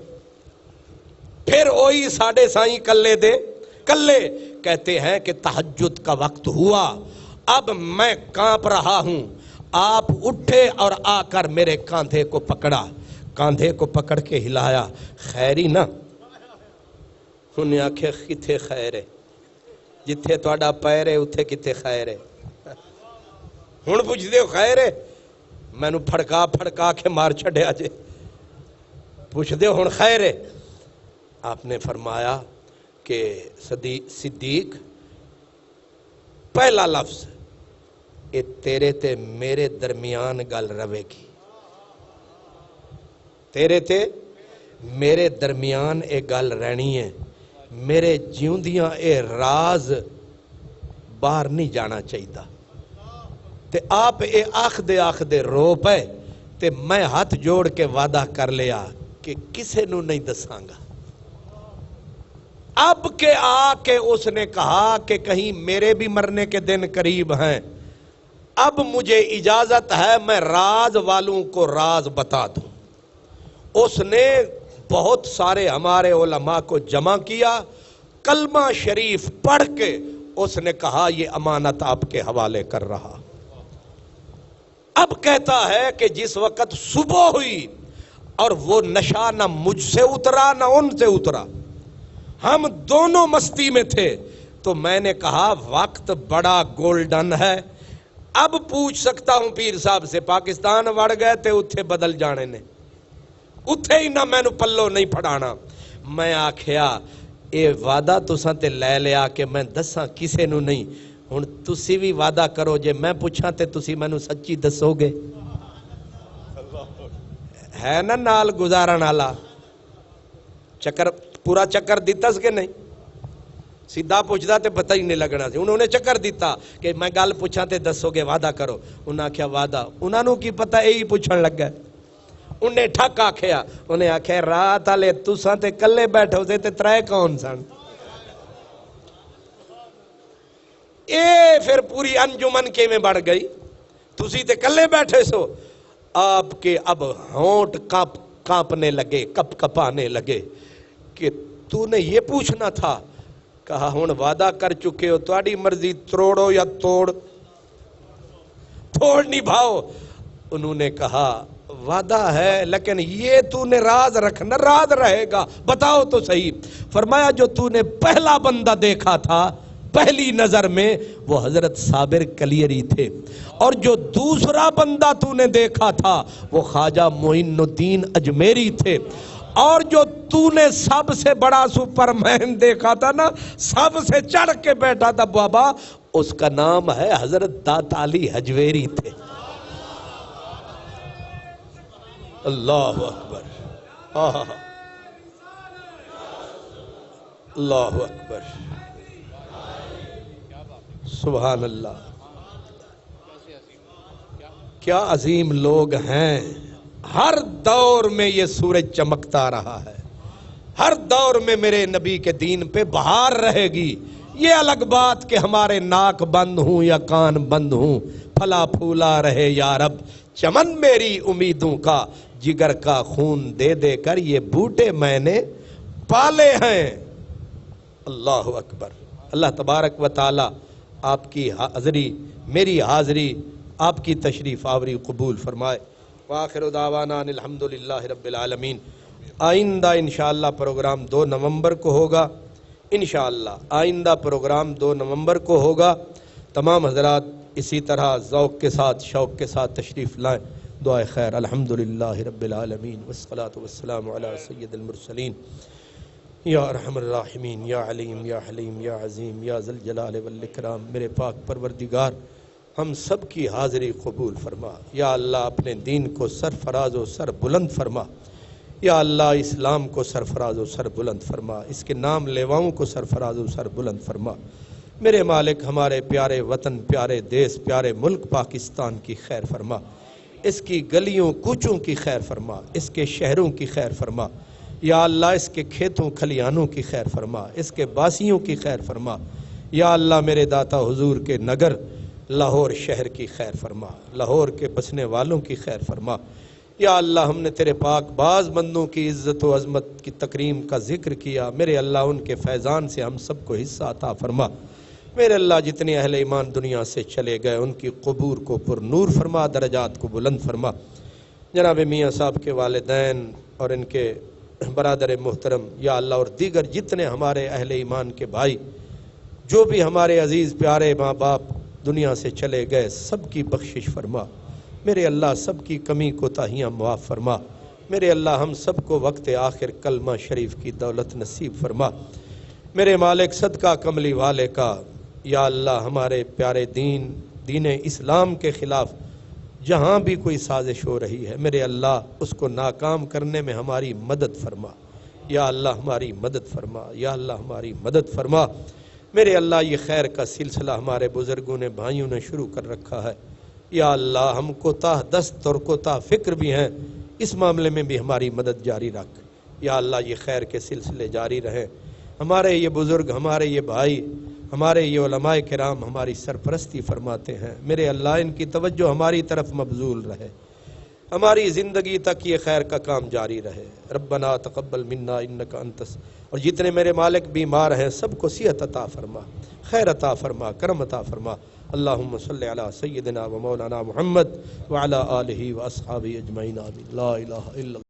پھر اوئی ساڑھے سائیں کلے دے کلے. کہتے ہیں کہ تہجد کا وقت ہوا, اب میں کانپ رہا ہوں. آپ اٹھے اور آ کر میرے کاندھے کو پکڑا, کاندھے کو پکڑ کے ہلایا. خیری نا؟ انہیں آکھے کتھے خیر ہے, جتھے تواڈا پیر ہے اتھے کتھے خیر ہے. ہن پوچھ دے خیر ہے؟ مینوں پھڑکا پھڑکا کے مار چھڈیا جے. پوچھ دے ہن خیر ہے؟ آپ نے فرمایا کہ صدیق پہلا لفظ اے تیرے تے میرے درمیان گل رہے گی, تیرے تے میرے درمیان اے گل رہنی ہے, میرے جیوندیاں اے راز باہر نہیں جانا چاہیے. تے آپ اے آخ دے رو پے, تے میں ہاتھ جوڑ کے وعدہ کر لیا کہ کسے نو نہیں دساں گا. اب کے آ کے اس نے کہا کہ کہیں میرے بھی مرنے کے دن قریب ہیں, اب مجھے اجازت ہے میں راز والوں کو راز بتا دوں. اس نے بہت سارے ہمارے علماء کو جمع کیا, کلمہ شریف پڑھ کے اس نے کہا یہ امانت آپ کے حوالے کر رہا. اب کہتا ہے کہ جس وقت صبح ہوئی اور وہ نشہ نہ مجھ سے اترا نہ ان سے اترا, ہم دونوں مستی میں تھے, تو میں نے کہا وقت بڑا گولڈن ہے, اب پوچھ سکتا ہوں پیر صاحب سے، پاکستان وڑ گئے تے اتھے بدل جانے نے، اتھے ہی نہ مینو پلو نہیں پھڑانا۔ میں آکھیا اے وعدہ تساں تے لے لیا کہ میں دساں کسے نو نہیں، ہن تسی بھی وعدہ کرو جے میں پوچھاں تے تسی مینو سچی دسو گے؟ ہے نا نال گزارن والا؟ چکر پورا چکر دیتاس کہ نہیں؟ سیدھا پوچھدا تے پتہ ہی نہیں لگنا سی، انہوں نے چکر دیتا کہ میں گل پوچھاں تے دسو گے، وعدہ کرو۔ انہاں آکھیا وعدہ، انہاں نو کی پتہ یہی پوچھن لگا، انہیں ٹھک آکھیا، انہیں آکھیا رات والے تساں تے کلے بیٹھے ہو تے ترے کون سن؟ اے پھر پوری انجمن کے میں بڑھ گئی، تسی تے کلے بیٹھے سو۔ آپ کے اب ہونٹ کانپنے لگے، کپ کپانے لگے کہ تو نے یہ پوچھنا تھا۔ کہا ہن وعدہ کر چکے ہو، تہاڈی مرضی، توڑو یا توڑ نبھاؤ۔ انہوں نے کہا وعدہ ہے لیکن یہ تو نے راز رکھنا، راز رہے گا، بتاؤ تو صحیح۔ فرمایا جو تو نے پہلا بندہ دیکھا تھا پہلی نظر میں وہ حضرت صابر کلیری تھے، اور جو دوسرا بندہ تو نے دیکھا تھا وہ خواجہ معین الدین اجمیری تھے، اور جو تو نے سب سے بڑا سپرمین دیکھا تھا نا، سب سے چڑھ کے بیٹھا تھا بابا، اس کا نام ہے حضرت داتا علی حجویری تھے۔ اللہ اکبر، اللہ اکبر، سبحان اللہ۔ کیا عظیم لوگ ہیں۔ ہر دور میں یہ سورج چمکتا رہا ہے، ہر دور میں میرے نبی کے دین پہ بہار رہے گی۔ یہ الگ بات کہ ہمارے ناک بند ہوں یا کان بند ہوں، پھلا پھولا رہے یا رب چمن میری امیدوں کا، جگر کا خون دے دے کر یہ بوٹے میں نے پالے ہیں۔ اللہ اکبر۔ اللہ تبارک و تعالی آپ کی حاضری، میری حاضری، آپ کی تشریف آوری قبول فرمائے۔ وآخر دعوانا ان الحمدللہ رب العالمین۔ آئندہ انشاءاللہ پروگرام 2 نومبر کو ہوگا، انشاءاللہ آئندہ پروگرام 2 نومبر کو ہوگا۔ تمام حضرات اسی طرح ذوق کے ساتھ، شوق کے ساتھ تشریف لائیں۔ دعائے خیر۔ الحمدللہ رب العالمین والصلاة والسلام علی سید المرسلین۔ یا ارحم الراحمین، یا علیم، یا حلیم، یا عظیم، یا ذی الجلال والاکرام۔ میرے پاک پروردگار ہم سب کی حاضری قبول فرما۔ یا اللہ اپنے دین کو سرفراز و سر بلند فرما۔ یا اللہ اسلام کو سرفراز و سر بلند فرما، اس کے نام لیواؤں کو سرفراز و سر بلند فرما۔ میرے مالک ہمارے پیارے وطن، پیارے دیس، پیارے ملک پاکستان کی خیر فرما، اس کی گلیوں کوچوں کی خیر فرما، اس کے شہروں کی خیر فرما۔ یا اللہ اس کے کھیتوں کھلیانوں کی خیر فرما، اس کے باسیوں کی خیر فرما۔ یا اللہ میرے داتا حضور کے نگر لاہور شہر کی خیر فرما، لاہور کے بسنے والوں کی خیر فرما۔ یا اللہ ہم نے تیرے پاک باز بندوں کی عزت و عظمت کی تکریم کا ذکر کیا، میرے اللہ ان کے فیضان سے ہم سب کو حصہ عطا فرما۔ میرے اللہ جتنے اہل ایمان دنیا سے چلے گئے ان کی قبور کو پر نور فرما، درجات کو بلند فرما۔ جناب میاں صاحب کے والدین اور ان کے برادر محترم یا اللہ اور دیگر جتنے ہمارے اہل ایمان کے بھائی جو بھی ہمارے عزیز پیارے ماں باپ دنیا سے چلے گئے، سب کی بخشش فرما۔ میرے اللہ سب کی کمی کوتاہیاں معاف فرما۔ میرے اللہ ہم سب کو وقت آخر کلمہ شریف کی دولت نصیب فرما۔ میرے مالک صدقہ کملی والے کا یا اللہ ہمارے پیارے دین اسلام کے خلاف جہاں بھی کوئی سازش ہو رہی ہے، میرے اللہ اس کو ناکام کرنے میں ہماری مدد فرما۔ یا اللہ ہماری مدد فرما، یا اللہ ہماری مدد فرما۔ میرے اللہ یہ خیر کا سلسلہ ہمارے بزرگوں نے، بھائیوں نے شروع کر رکھا ہے، یا اللہ ہم کوتاہ دست اور کوتاہ فکر بھی ہیں، اس معاملے میں بھی ہماری مدد جاری رکھ۔ یا اللہ یہ خیر کے سلسلے جاری رہیں، ہمارے یہ بزرگ، ہمارے یہ بھائی، ہمارے یہ علماء کرام ہماری سرپرستی فرماتے ہیں، میرے اللہ ان کی توجہ ہماری طرف مبذول رہے، ہماری زندگی تک یہ خیر کا کام جاری رہے۔ ربنا تقبل منا انک انت، اور جتنے میرے مالک بیمار ہیں سب کو صحت عطا فرما، خیر عطا فرما، کرم عطا فرما۔ اللہم صلی علی سیدنا و مولانا محمد وعلی آلہ و اصحابہ اجمعین، آمین۔ لا الہ الا اللہ۔